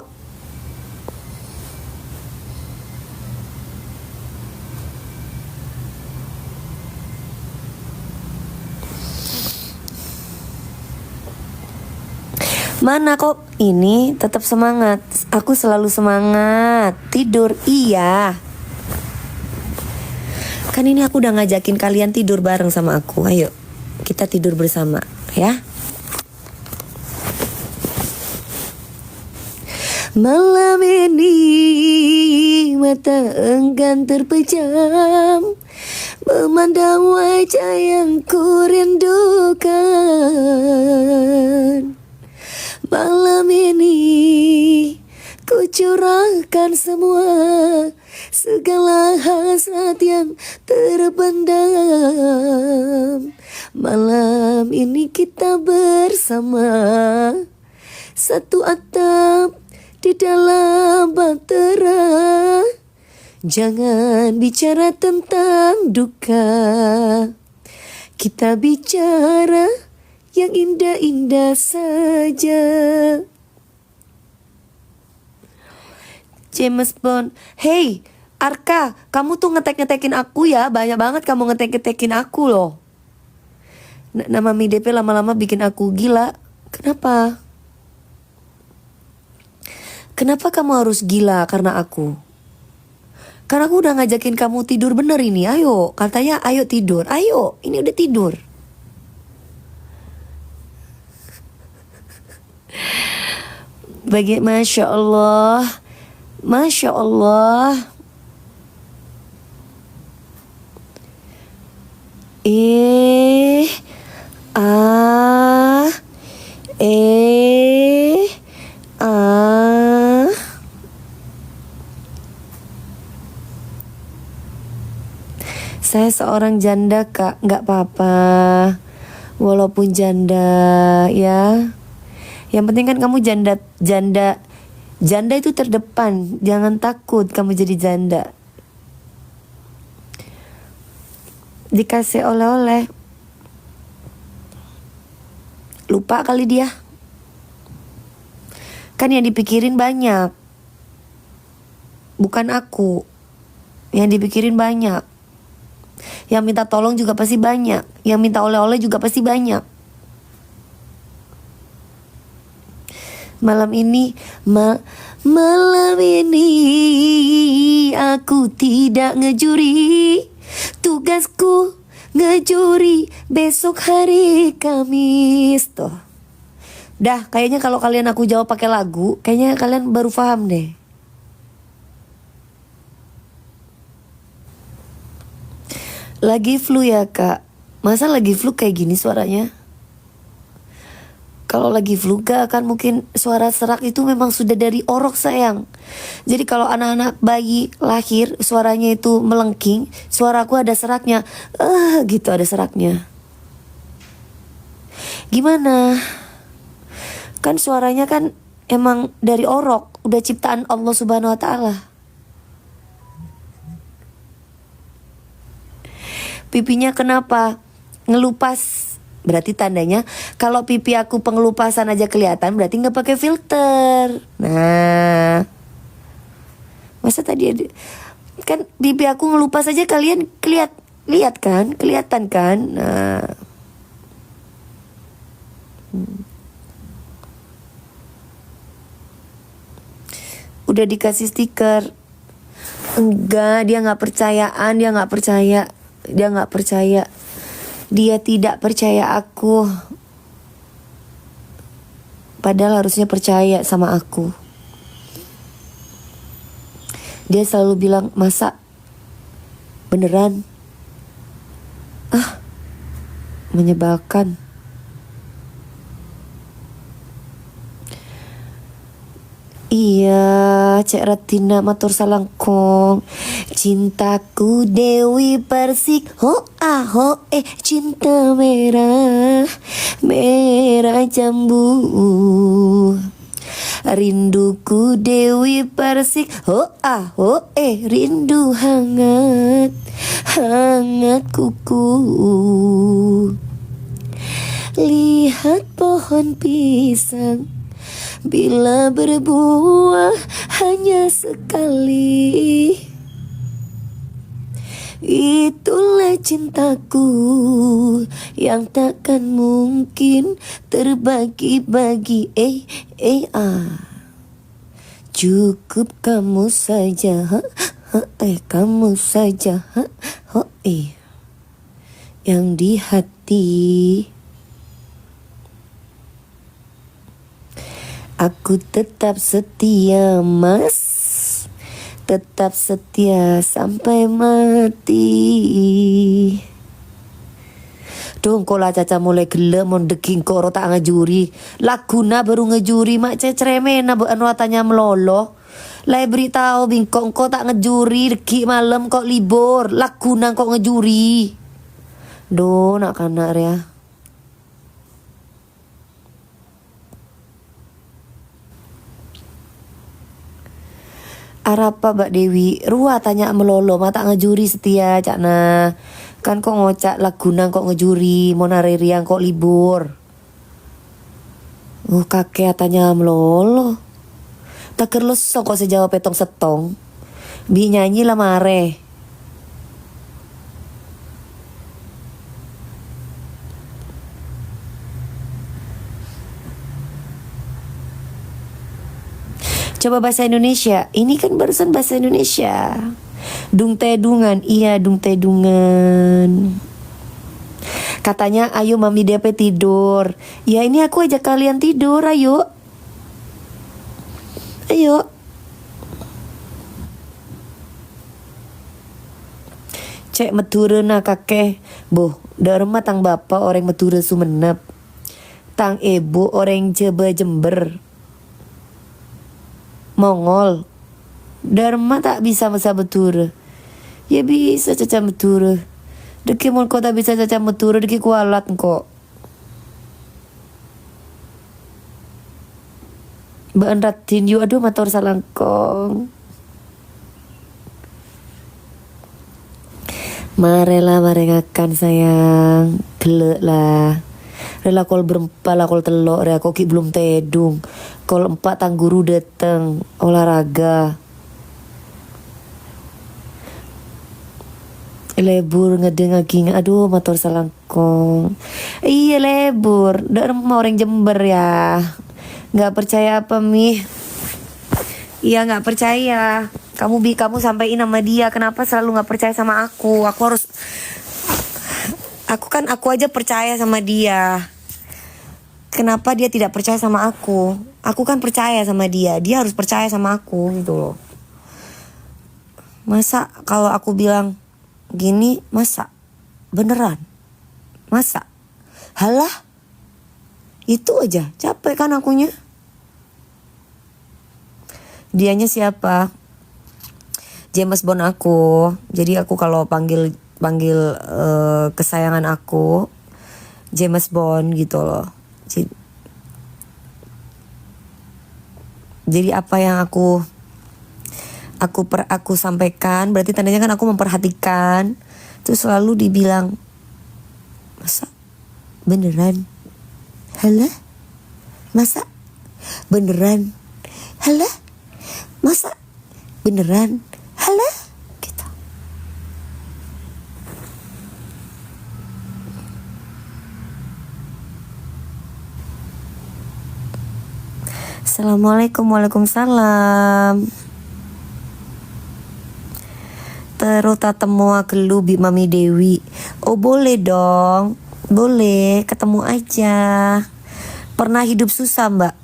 Mana kok ini tetap semangat. Aku selalu semangat. Tidur iya. Kan ini aku udah ngajakin kalian tidur bareng sama aku. Ayo kita tidur bersama ya. Malam ini mata enggan terpejam, memandang wajah yang ku rindukan. Malam ini ku curahkan semua segala hasrat yang terpendam. Malam ini kita bersama, satu atap di dalam bahtera. Jangan bicara tentang duka, kita bicara yang indah-indah saja. James Bond. Hey Arka, kamu tuh ngetek-ngetekin aku ya. Banyak banget kamu ngetek-ngetekin aku loh. Nama MIDP lama-lama bikin aku gila. Kenapa? Kenapa kamu harus gila karena aku? Karena aku udah ngajakin kamu tidur bener ini. Ayo, katanya ayo tidur. Ayo, ini udah tidur. Masya Allah, Masya Allah. Saya seorang janda kak, nggak apa-apa. Walaupun janda ya. Yang penting kan kamu janda itu terdepan. Jangan takut kamu jadi janda. Dikasih oleh-oleh. Lupa kali dia. Kan yang dipikirin banyak. Bukan aku. Yang dipikirin banyak. Yang minta tolong juga pasti banyak. Yang minta oleh-oleh juga pasti banyak. Malam ini aku tidak ngejuri. Tugasku ngejuri besok hari Kamis. Tuh. Dah, kayaknya kalau kalian aku jawab pakai lagu, kayaknya kalian baru paham deh. Lagi flu ya kak. Masa lagi flu kayak gini suaranya? Kalau lagi flu gak akan mungkin suara serak itu memang sudah dari orok sayang. Jadi kalau anak-anak bayi lahir suaranya itu melengking, suaraku ada seraknya. Gitu ada seraknya. Gimana? Kan suaranya kan emang dari orok, udah ciptaan Allah Subhanahu wa taala. Pipinya kenapa? Ngelupas. Berarti tandanya kalau pipi aku pengelupasan aja kelihatan, berarti nggak pakai filter. Nah, masa tadi ada, kan pipi aku ngelupas aja kalian Lihat kan, kelihatan kan. Nah. Udah dikasih stiker. Enggak, dia nggak percayaan, dia nggak percaya, dia nggak percaya, dia tidak percaya aku. Padahal harusnya percaya sama aku. Dia selalu bilang, masa beneran? Menyebalkan. Iya, Cek Ratina matur salangkong. Cintaku Dewi Persik, ho ah ho cinta merah, merah jambu. Rinduku Dewi Persik, ho ah ho rindu hangat, hangat kuku. Lihat pohon pisang, bila berbuah hanya sekali. Itulah cintaku yang takkan mungkin terbagi-bagi. Cukup kamu saja, kamu saja, yang di hati. Aku tetap setia mas, tetap setia sampai mati. Dong kola caca mulai gelem mon deking koro tak ngejuri. Laguna baru ngejuri mak ceceremena bu anu tanya melolo. Lai beritahu bingkong kok tak ngejuri deki malam kok libur. Laguna kok ngejuri. Do nak kanak ya. Arapa Mbak Dewi, Rua tanya melolo, mata ngejuri setia cakna. Kan kok ngocak Laguna kok ngejuri, Monareriang kok libur. Kakek tanya melolo. Tak kerleso kok sejawab petong setong. Bi nyanyi lah mare. Coba bahasa Indonesia. Ini kan barusan bahasa Indonesia. Dung tedungan. Iya, dung tedungan. Katanya, ayo mami DP tidur. Ya ini aku ajak kalian tidur, ayo. Ayo. Cek meture na kakek. Boh, dharma tang bapak orang meture Sumenep. Tang ibu orang Jeba Jember. Mongol. Dharma tak bisa masa betura. Ya bisa caca betura. Deki mon kau tak bisa caca betura, deki kualat kok. Baan ratin yu, aduh motor salangkong. Marela marengakan sayang. Gelek lah. Rela kol berempat lah kol telok rela kok belum tedung. Kol 4 tang guru dateng olahraga. Lebur ngedeng aking. Aduh motor salangkong. Iya lebur. Dak mau orang Jember ya. Nggak percaya apa Mi? Iya nggak percaya. Kamu sampaiin sama dia. Kenapa selalu nggak percaya sama aku? Aku aja percaya sama dia. Kenapa dia tidak percaya sama aku? Aku kan percaya sama dia. Dia harus percaya sama aku gitu loh. Masa kalau aku bilang gini, masa? Beneran? Masa? Halah? Itu aja. Capek kan akunya. Dianya siapa? James Bond aku. Jadi aku kalau panggil kesayangan aku James Bond gitu loh. Jadi apa yang aku sampaikan berarti tandanya kan aku memperhatikan. Terus selalu dibilang, masa beneran? Halah? Masa beneran? Halah? Masa beneran? Halah? Gitu. Assalamualaikum, waalaikumsalam. Terus tatemu gelu bi Mami Dewi. Oh boleh dong, boleh ketemu aja. Pernah hidup susah mbak.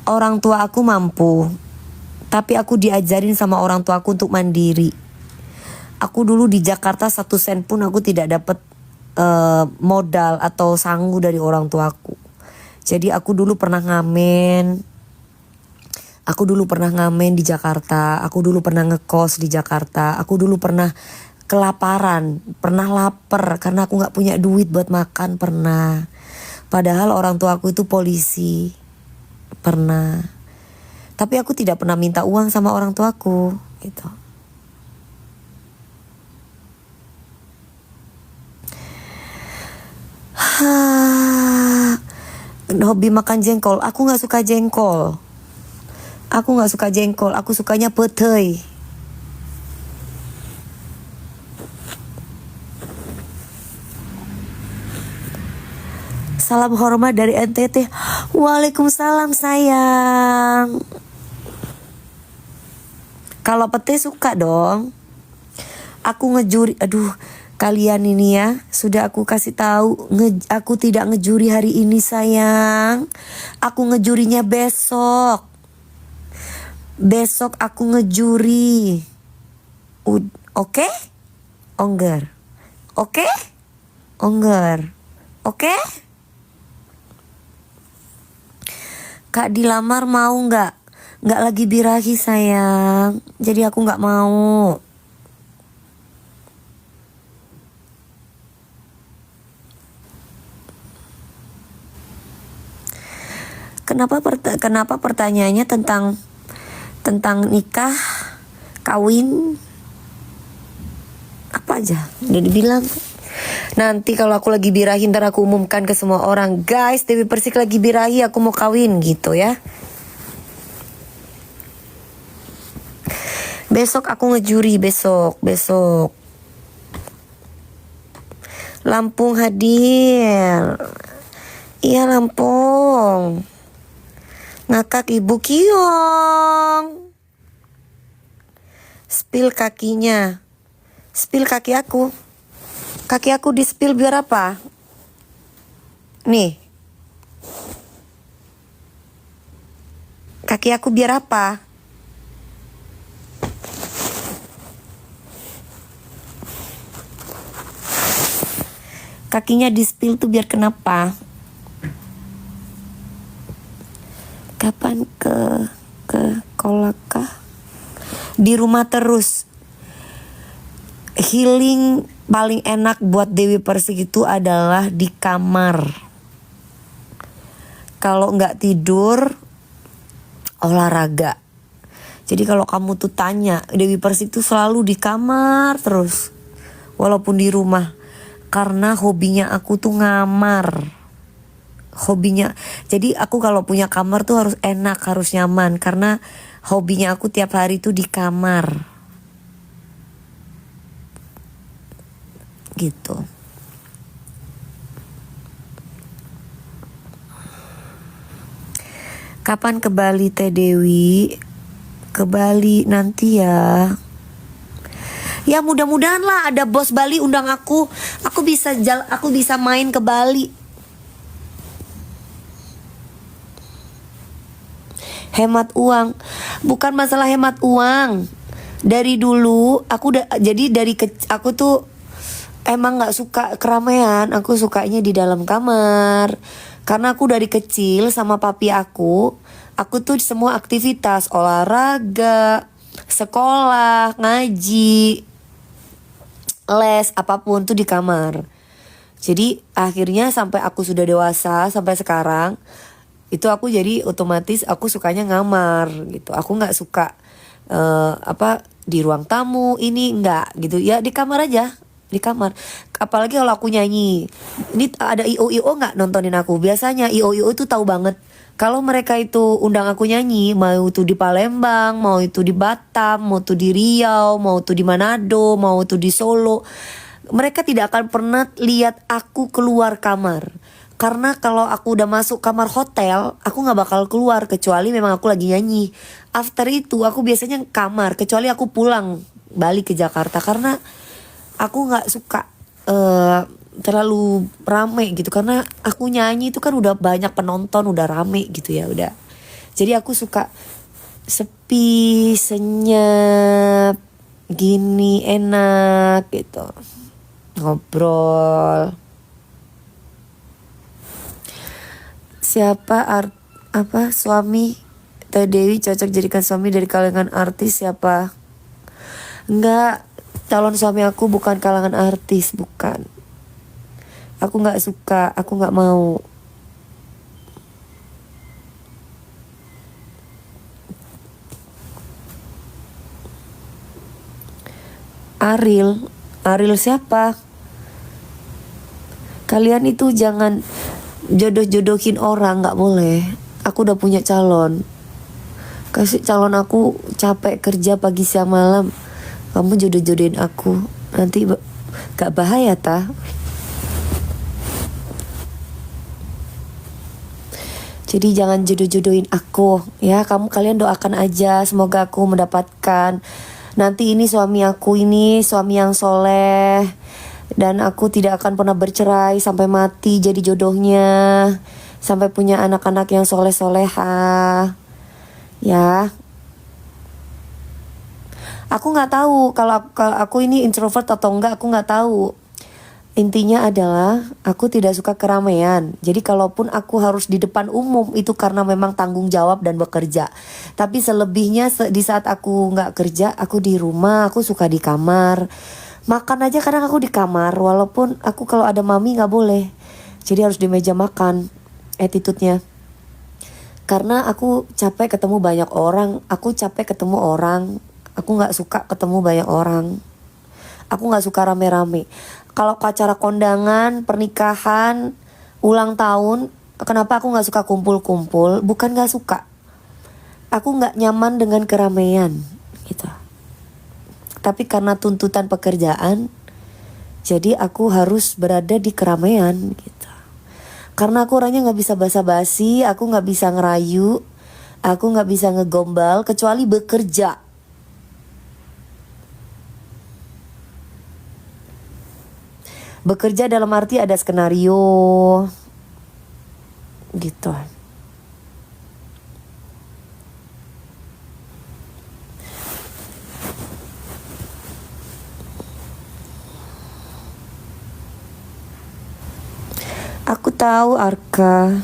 Orang tua aku mampu, tapi aku diajarin sama orang tua aku untuk mandiri. Aku dulu di Jakarta 1 sen pun aku tidak dapat modal atau sangu dari orang tuaku. Jadi aku dulu pernah ngamen. Aku dulu pernah ngamen di Jakarta. Aku dulu pernah ngekos di Jakarta. Aku dulu pernah kelaparan, pernah lapar karena aku nggak punya duit buat makan, pernah. Padahal orang tua aku itu polisi, pernah. Tapi aku tidak pernah minta uang sama orang tuaku, gitu. Hobi makan jengkol. Aku nggak suka jengkol. Aku nggak suka jengkol. Aku sukanya petai. Salam hormat dari NTT. Waalaikumsalam sayang. Kalau petai suka dong. Aku ngejuri. Aduh. Kalian ini ya, sudah aku kasih tahu, aku tidak ngejuri hari ini sayang. Aku ngejurinya besok. Besok aku ngejuri. Oke? Ongger. Oke? Ongger. Oke? Kak dilamar mau nggak? Nggak lagi birahi sayang. Jadi aku nggak mau. Kenapa pertanyaannya tentang nikah, kawin, apa aja udah dibilang. Nanti kalau aku lagi birahi ntar aku umumkan ke semua orang, guys Dewi Persik lagi birahi, aku mau kawin gitu ya. Besok aku ngejuri, besok. Lampung hadir. Iya Lampung. Ngakak Ibu Kiong. Spill kakinya. Spill kaki aku. Kaki aku di spill biar apa? Nih. Kaki aku biar apa? Kakinya di spill tuh biar kenapa? Kapan ke Kolaka? Di rumah terus. Healing paling enak buat Dewi Persik itu adalah di kamar. Kalau nggak tidur, olahraga. Jadi kalau kamu tuh tanya, Dewi Persik tuh selalu di kamar terus, walaupun di rumah. Karena hobinya aku tuh ngamar. Hobinya, jadi aku kalau punya kamar tuh harus enak, harus nyaman. Karena hobinya aku tiap hari tuh di kamar. Gitu. Kapan ke Bali Teh Dewi? Ke Bali nanti ya. Ya mudah-mudahan lah ada bos Bali undang aku. Aku bisa main ke Bali. Hemat uang. Bukan masalah hemat uang. Dari dulu aku aku tuh emang nggak suka keramaian. Aku sukanya di dalam kamar. Karena aku dari kecil sama papi aku tuh semua aktivitas olahraga, sekolah, ngaji, les, apapun tuh di kamar. Jadi akhirnya sampai aku sudah dewasa sampai sekarang itu aku jadi otomatis aku sukanya ngamar gitu. Aku nggak suka di ruang tamu ini nggak gitu ya, di kamar aja, di kamar. Apalagi kalau aku nyanyi, ini ada IO nggak nontonin aku. Biasanya IO itu tahu banget kalau mereka itu undang aku nyanyi, mau itu di Palembang, mau itu di Batam, mau itu di Riau, mau itu di Manado, mau itu di Solo, mereka tidak akan pernah lihat aku keluar kamar. Karena kalau aku udah masuk kamar hotel, aku nggak bakal keluar kecuali memang aku lagi nyanyi. After itu aku biasanya kamar, kecuali aku pulang balik ke Jakarta karena aku nggak suka terlalu rame gitu. Karena aku nyanyi itu kan udah banyak penonton, udah rame gitu ya udah. Jadi aku suka sepi, senyap, gini enak gitu, ngobrol. Siapa suami Teh Dewi cocok jadikan suami dari kalangan artis siapa? Enggak, calon suami aku bukan kalangan artis, bukan. Aku nggak suka, aku nggak mau. Ariel siapa? Kalian itu jangan jodoh-jodohin orang, nggak boleh. Aku udah punya calon. Kasih calon aku capek kerja pagi siang malam. Kamu jodoh-jodohin aku, nanti gak bahaya tah? Jadi jangan jodoh-jodohin aku ya. Kalian doakan aja semoga aku mendapatkan nanti ini suami aku ini suami yang soleh. Dan aku tidak akan pernah bercerai sampai mati jadi jodohnya. Sampai punya anak-anak yang soleh-soleha. Ya. Aku gak tahu kalau aku ini introvert atau enggak, aku gak tahu. Intinya adalah aku tidak suka keramaian. Jadi kalaupun aku harus di depan umum itu karena memang tanggung jawab dan bekerja. Tapi selebihnya di saat aku gak kerja, aku di rumah, aku suka di kamar. Makan aja kadang aku di kamar, walaupun aku kalau ada mami gak boleh. Jadi harus di meja makan, attitude-nya. Karena aku capek ketemu banyak orang, aku capek ketemu orang, aku gak suka ketemu banyak orang. Aku gak suka rame-rame. Kalau ke acara kondangan, pernikahan, ulang tahun, kenapa aku gak suka kumpul-kumpul? Bukan gak suka, aku gak nyaman dengan keramaian gitu. Tapi karena tuntutan pekerjaan, jadi aku harus berada di keramaian gitu. Karena aku orangnya gak bisa basa-basi, aku gak bisa ngerayu, aku gak bisa ngegombal kecuali bekerja. Bekerja dalam arti ada skenario gitu. Aku tahu Arka.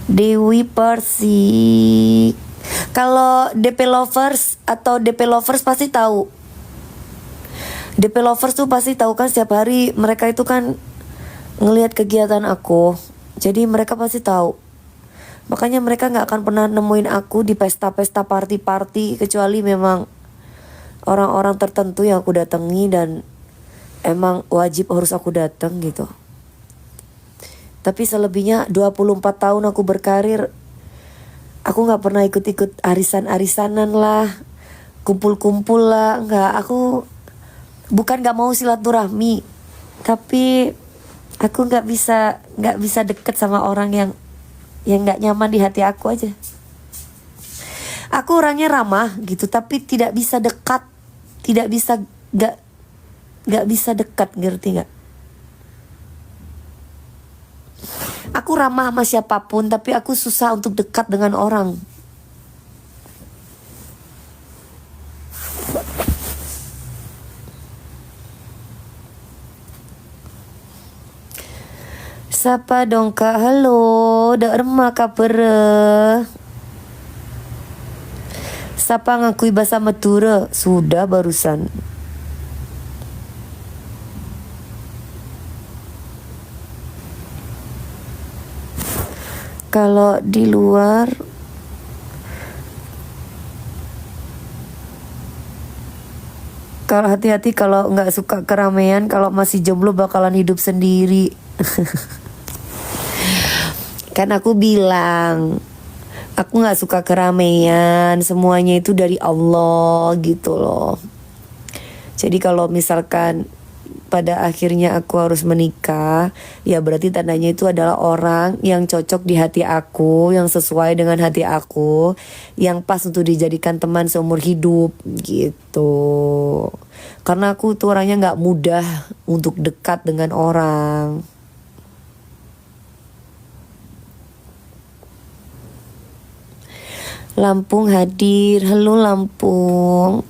Dewi Persik. Kalau DP Lovers atau DP Lovers pasti tahu. DP Lovers tuh pasti tahu kan, setiap hari mereka itu kan ngelihat kegiatan aku. Jadi mereka pasti tahu. Makanya mereka gak akan pernah nemuin aku di pesta-pesta party-party kecuali memang orang-orang tertentu yang aku datangi dan emang wajib harus aku datang gitu. Tapi selebihnya 24 tahun aku berkarir, aku gak pernah ikut-ikut arisan-arisanan lah, kumpul-kumpul lah. Enggak, aku bukan gak mau silaturahmi, tapi aku gak bisa deket sama orang yang gak nyaman di hati aku aja. Aku orangnya ramah gitu, tapi tidak bisa dekat, tidak bisa gak bisa dekat, ngerti gak? Aku ramah sama siapapun, tapi aku susah untuk dekat dengan orang. Sapa dong kak, halo, da remah kapere. Sapa ngakui bahasa Madura, sudah barusan. Kalau di luar kalau hati-hati kalau nggak suka keramaian, kalau masih jomblo bakalan hidup sendiri. Kan aku bilang aku nggak suka keramaian, semuanya itu dari Allah gitu loh. Jadi kalau misalkan pada akhirnya aku harus menikah, ya berarti tandanya itu adalah orang yang cocok di hati aku, yang sesuai dengan hati aku, yang pas untuk dijadikan teman seumur hidup gitu. Karena aku tuh orangnya nggak mudah untuk dekat dengan orang. Lampung hadir, halo Lampung.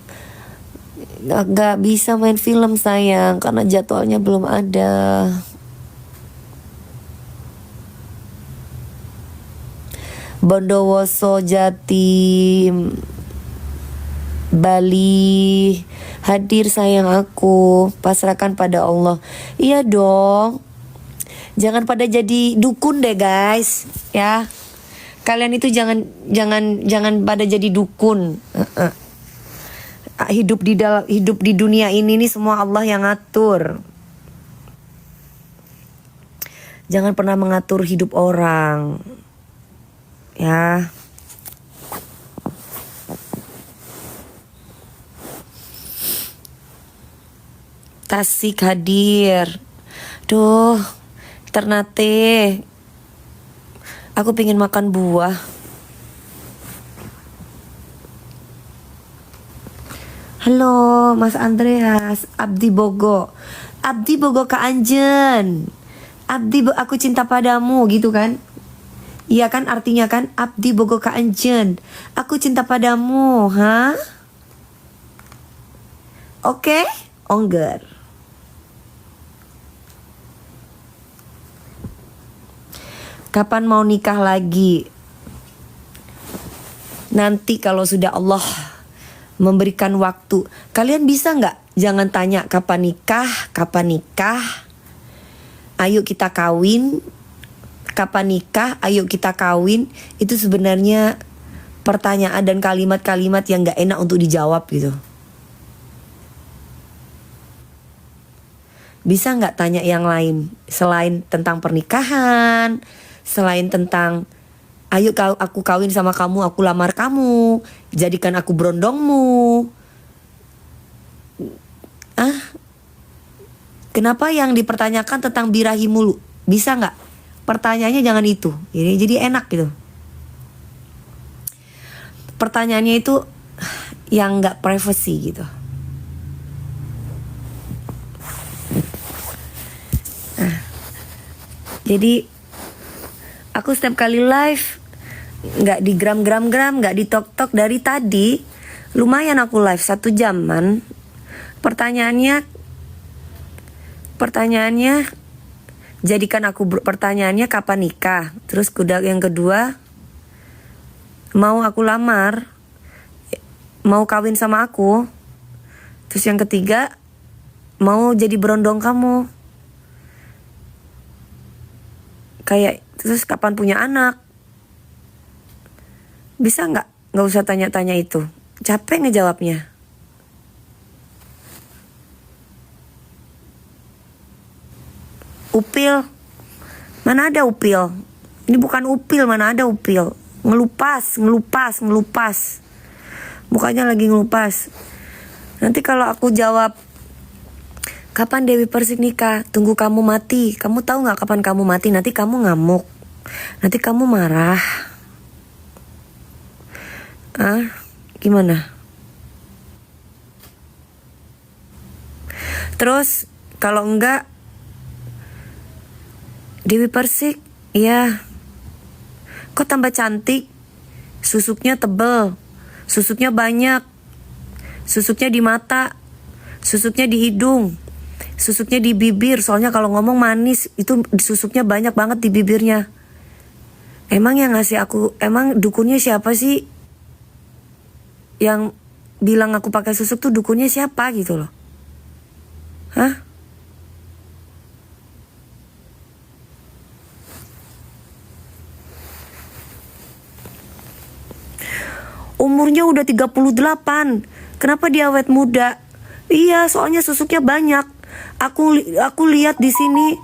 Gak bisa main film sayang karena jadwalnya belum ada. Bondowoso, Jatim, Bali, hadir sayang aku, pasrahkan pada Allah. Iya dong, jangan pada jadi dukun deh guys, ya. Kalian itu jangan pada jadi dukun. Hidup di dunia ini nih semua Allah yang ngatur. Jangan pernah mengatur hidup orang. Ya. Tasik hadir. Duh, Ternate. Aku pengen makan buah. Halo Mas Andreas, Abdi Bogo Kak Anjen. Aku cinta padamu gitu kan. Iya kan artinya kan, Abdi Bogo Kak Anjen, aku cinta padamu, ha? Oke, Ongger. Kapan mau nikah lagi? Nanti kalau sudah Allah memberikan waktu. Kalian bisa nggak? Jangan tanya kapan nikah. Ayo kita kawin. Kapan nikah? Ayo kita kawin. Itu sebenarnya pertanyaan dan kalimat-kalimat yang nggak enak untuk dijawab gitu. Bisa nggak tanya yang lain selain tentang pernikahan, selain tentang ayo aku kawin sama kamu, aku lamar kamu, jadikan aku berondongmu. Kenapa yang dipertanyakan tentang birahi mulu? Bisa nggak? Pertanyaannya jangan itu. Jadi enak gitu. Pertanyaannya itu yang nggak privacy gitu. Jadi aku setiap kali live nggak di gram, nggak di tok dari tadi. Lumayan aku live 1 jaman. Pertanyaannya jadikan aku pertanyaannya kapan nikah. Terus yang kedua, mau aku lamar, mau kawin sama aku. Terus yang ketiga, mau jadi berondong kamu. Kayak terus kapan punya anak? Bisa nggak usah tanya-tanya itu. Capek ngejawabnya. Upil, mana ada upil? Ini bukan upil, mana ada upil? Ngelupas. Mukanya lagi ngelupas. Nanti kalau aku jawab, kapan Dewi Persik nikah? Tunggu kamu mati. Kamu tahu nggak kapan kamu mati? Nanti kamu ngamuk. Nanti kamu marah. Gimana? Terus kalau enggak, Dewi Persik, iya. Kok tambah cantik? Susuknya tebel, susuknya banyak, susuknya di mata, susuknya di hidung, susuknya di bibir. Soalnya kalau ngomong manis, itu susuknya banyak banget di bibirnya. Emang yang ngasih aku, emang dukunnya siapa sih? Yang bilang aku pakai susuk tuh dukunnya siapa gitu loh? Hah? Umurnya udah 38. Kenapa dia awet muda? Iya, soalnya susuknya banyak. Aku lihat di sini.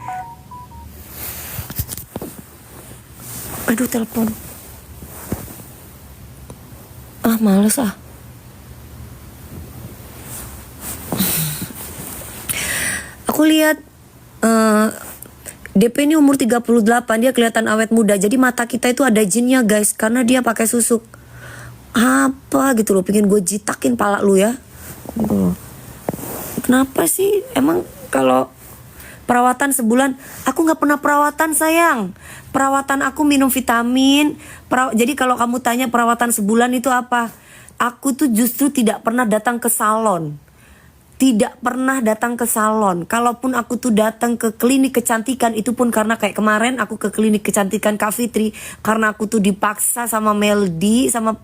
Aduh, telepon. Males ah. Aku lihat DP ini umur 38, dia kelihatan awet muda. Jadi mata kita itu ada jinnya guys, karena dia pakai susuk. Apa gitu loh, pengen gue jitakin pala lu ya. Gitu loh. Kenapa sih? Emang kalau perawatan sebulan, aku nggak pernah perawatan sayang. Perawatan aku minum vitamin. Jadi kalau kamu tanya perawatan sebulan itu apa? Aku tuh justru tidak pernah datang ke salon. Tidak pernah datang ke salon. Kalaupun aku tuh datang ke klinik kecantikan, itu pun karena kayak kemarin aku ke klinik kecantikan Kak Fitri, karena aku tuh dipaksa sama Meldi, sama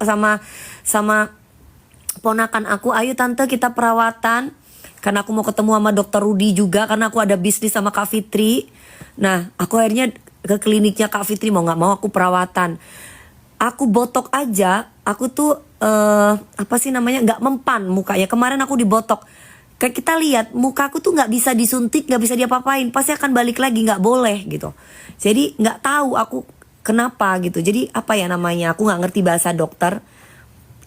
ponakan aku, ayo tante kita perawatan. Karena aku mau ketemu sama dokter Rudi juga, karena aku ada bisnis sama Kak Fitri. Nah, aku akhirnya ke kliniknya Kak Fitri, mau nggak mau aku perawatan. Aku botok aja, aku tuh apa sih namanya, nggak mempan mukanya. Kemarin aku dibotok. Kayak kita lihat mukaku tuh nggak bisa disuntik, nggak bisa diapa-apain, pasti akan balik lagi, nggak boleh gitu. Jadi nggak tahu aku kenapa gitu. Jadi apa ya namanya, aku nggak ngerti bahasa dokter.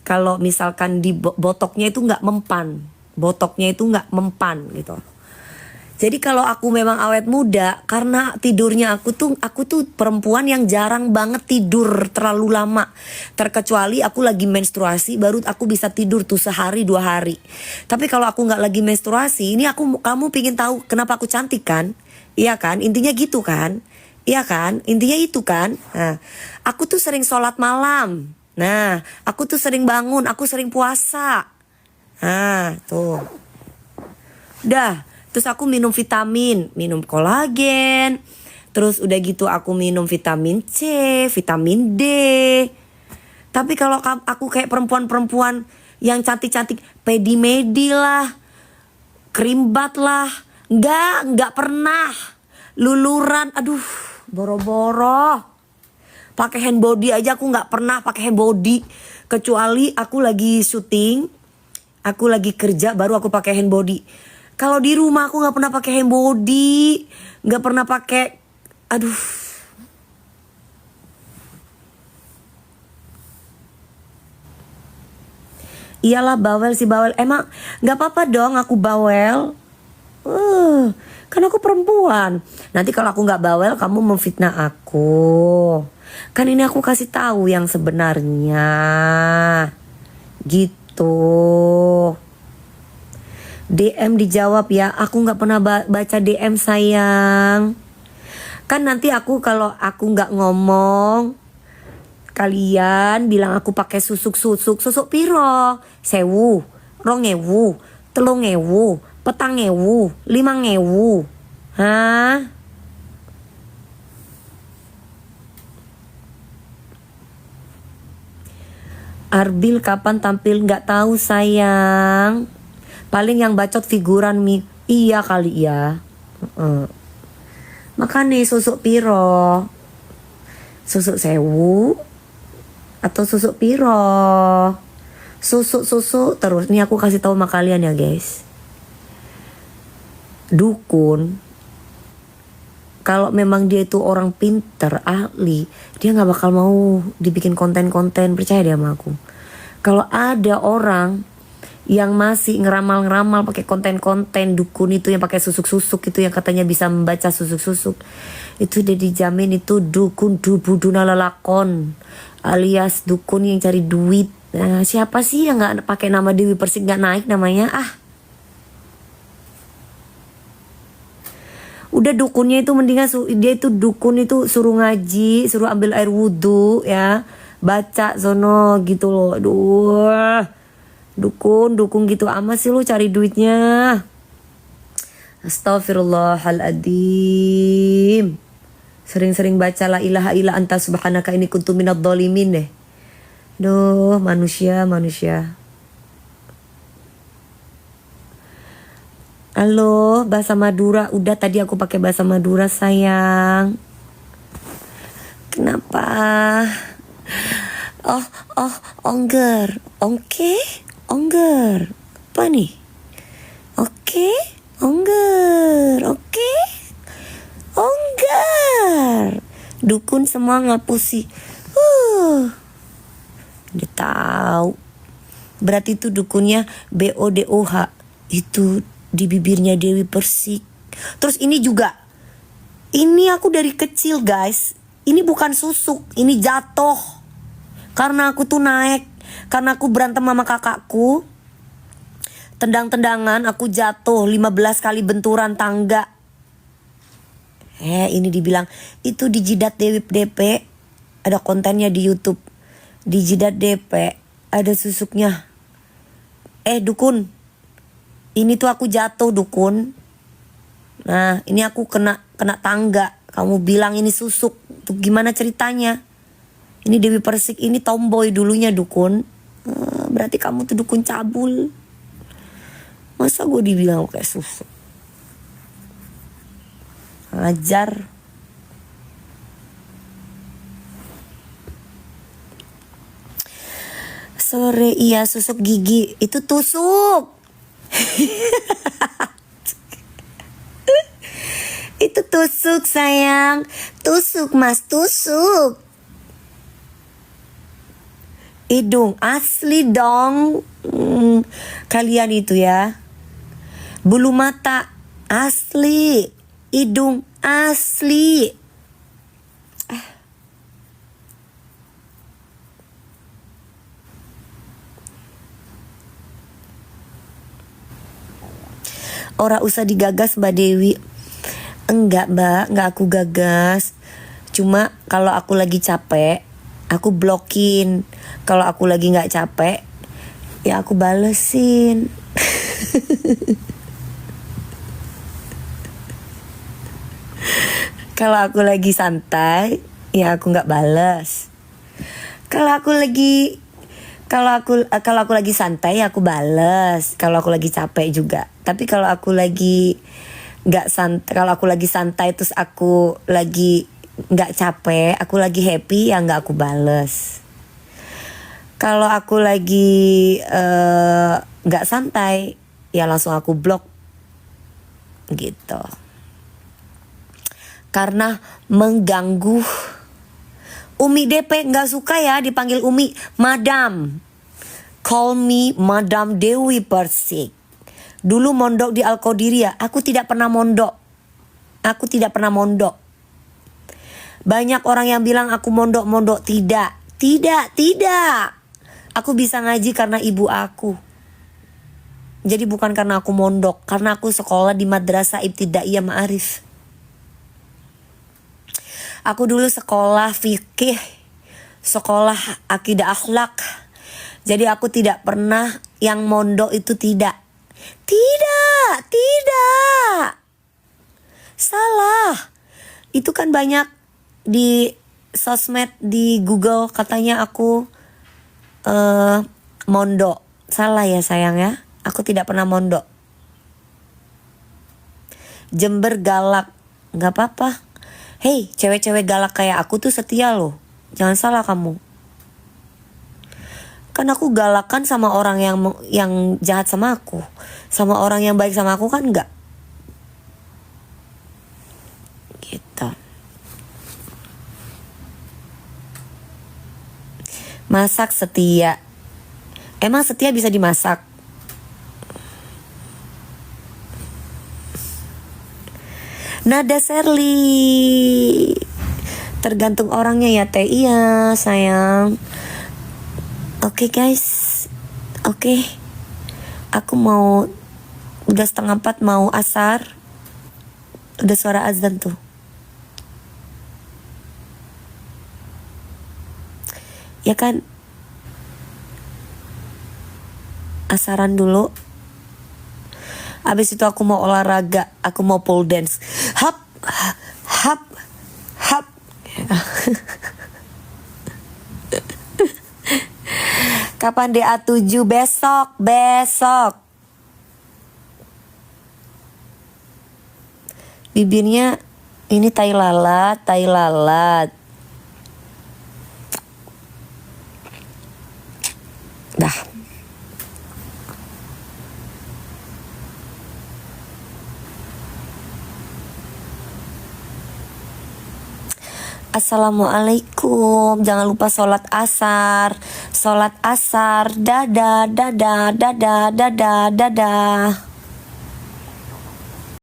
Kalau misalkan di botoknya itu nggak mempan, botoknya itu nggak mempan gitu. Jadi kalau aku memang awet muda, karena tidurnya aku tuh perempuan yang jarang banget tidur terlalu lama. Terkecuali aku lagi menstruasi, baru aku bisa tidur tuh sehari 2 hari. Tapi kalau aku nggak lagi menstruasi, ini kamu pingin tahu kenapa aku cantik kan? Iya kan? Intinya gitu kan? Iya kan? Intinya itu kan? Nah, aku tuh sering sholat malam. Nah, aku tuh sering bangun, aku sering puasa. Nah, tuh. Udah. Terus aku minum vitamin, minum kolagen. Terus udah gitu aku minum vitamin C, vitamin D. Tapi kalau aku kayak perempuan-perempuan yang cantik-cantik, pedi-medi lah, krimbat lah, nggak pernah. Luluran, aduh, boro-boro. Pakai hand body aja aku nggak pernah pakai hand body. Kecuali aku lagi syuting, aku lagi kerja, baru aku pakai hand body. Kalau di rumah aku nggak pernah pakai hand body, nggak pernah pakai, aduh. Iyalah bawel sih bawel. Emang nggak apa-apa dong aku bawel. Kan aku perempuan. Nanti kalau aku nggak bawel, kamu memfitnah aku. Kan ini aku kasih tahu yang sebenarnya, gitu. DM dijawab ya, aku nggak pernah baca DM sayang. Kan nanti kalau aku nggak ngomong, kalian bilang aku pakai susuk piro, 1000, 2000, 3000, 4000, 5000, hah? Arbil kapan tampil nggak tahu sayang. Paling yang bacot figuran iya kali ya. Makanya susuk piro? Susuk 1000 atau susuk piro? Susuk terus. Nih aku kasih tahu sama kalian ya guys. Dukun, kalau memang dia itu orang pinter, ahli, dia nggak bakal mau dibikin konten-konten, percaya dia sama aku. Kalau ada orang yang masih ngeramal-ngeramal pakai konten-konten dukun itu yang pakai susuk-susuk itu yang katanya bisa membaca susuk-susuk, itu udah dijamin itu dukun dubuduna lelakon, alias dukun yang cari duit. Nah, siapa sih yang nggak pakai nama Dewi Persik nggak naik namanya? Udah dukunnya itu mendingan dia itu dukun itu suruh ngaji, suruh ambil air wudhu ya, baca sono gitu loh. Aduh. Dukun gitu amat sih lu cari duitnya. Astagfirullahaladzim. Sering-sering baca la ilaha illa anta subhanaka ini kuntu minadh dhalimin deh. Duh, manusia. Halo, bahasa Madura. Udah tadi aku pakai bahasa Madura sayang. Kenapa? Ongger. Ongger. Apa nih? Oke. Ongger. Dukun semua ngapusi. Udah tahu. Berarti itu dukunnya BODOH. Itu di bibirnya Dewi Persik. Terus ini juga, ini aku dari kecil guys, ini bukan susuk, ini jatuh. Karena aku tuh naik, karena aku berantem sama kakakku, tendang-tendangan, aku jatuh 15 kali benturan tangga. Ini dibilang, itu di Jidat Dewi DP, ada kontennya di YouTube. Di Jidat DP, ada susuknya. Dukun, ini tuh aku jatuh dukun. Nah ini aku kena tangga. Kamu bilang ini susuk, tuh gimana ceritanya? Ini Dewi Persik, ini tomboy dulunya dukun. Berarti kamu tuh dukun cabul. Masa gue dibilang kayak susuk? Ajar. Sore iya susuk gigi, itu tusuk. Itu tusuk sayang, tusuk mas, tusuk. Hidung asli dong. Kalian itu ya. Bulu mata asli, hidung asli. Ora usah digagas Mbak Dewi. Enggak Mbak, enggak aku gagas. Cuma kalau aku lagi capek, aku blokin. Kalau aku lagi gak capek, ya aku balesin. Kalau aku lagi santai, ya aku gak bales. Kalau aku lagi santai, ya aku bales. Kalau aku lagi capek juga. Tapi kalau aku lagi kalau aku lagi santai terus aku lagi nggak capek, aku lagi happy, ya nggak aku bales. Kalau aku lagi nggak santai, ya langsung aku blok gitu. Karena mengganggu. Umi DP nggak suka ya dipanggil Umi, Madam. Call me Madam Dewi Persik. Dulu mondok di Al-Qodiria, aku tidak pernah mondok. Aku tidak pernah mondok. Banyak orang yang bilang aku mondok-mondok. Tidak. Aku bisa ngaji karena ibu aku. Jadi bukan karena aku mondok, karena aku sekolah di Madrasah Ibtidaiyah Ma'arif. Aku dulu sekolah fikih, sekolah akidah akhlak. Jadi aku tidak pernah yang mondok itu tidak. Tidak. Salah. Itu kan banyak di sosmed, di Google katanya aku mondok. Salah ya sayang ya. Aku tidak pernah mondok. Jember galak. Gak apa-apa. Hei, cewek-cewek galak kayak aku tuh setia loh. Jangan salah kamu. Kan aku galakan sama orang yang jahat sama aku. Sama orang yang baik sama aku kan enggak. Gitu. Masak setia. Emang setia bisa dimasak? Nada Serli. Tergantung orangnya ya teh. Iya sayang. Oke guys. Oke. Aku mau, udah 3:30 mau asar. Udah suara azan tuh. Ya kan. Asaran dulu. Abis itu aku mau olahraga. Aku mau pole dance. Hap. Kapan DA7? Besok. Bibirnya ini tai lalat. Dah. Assalamualaikum. Jangan lupa sholat asar. Dadah.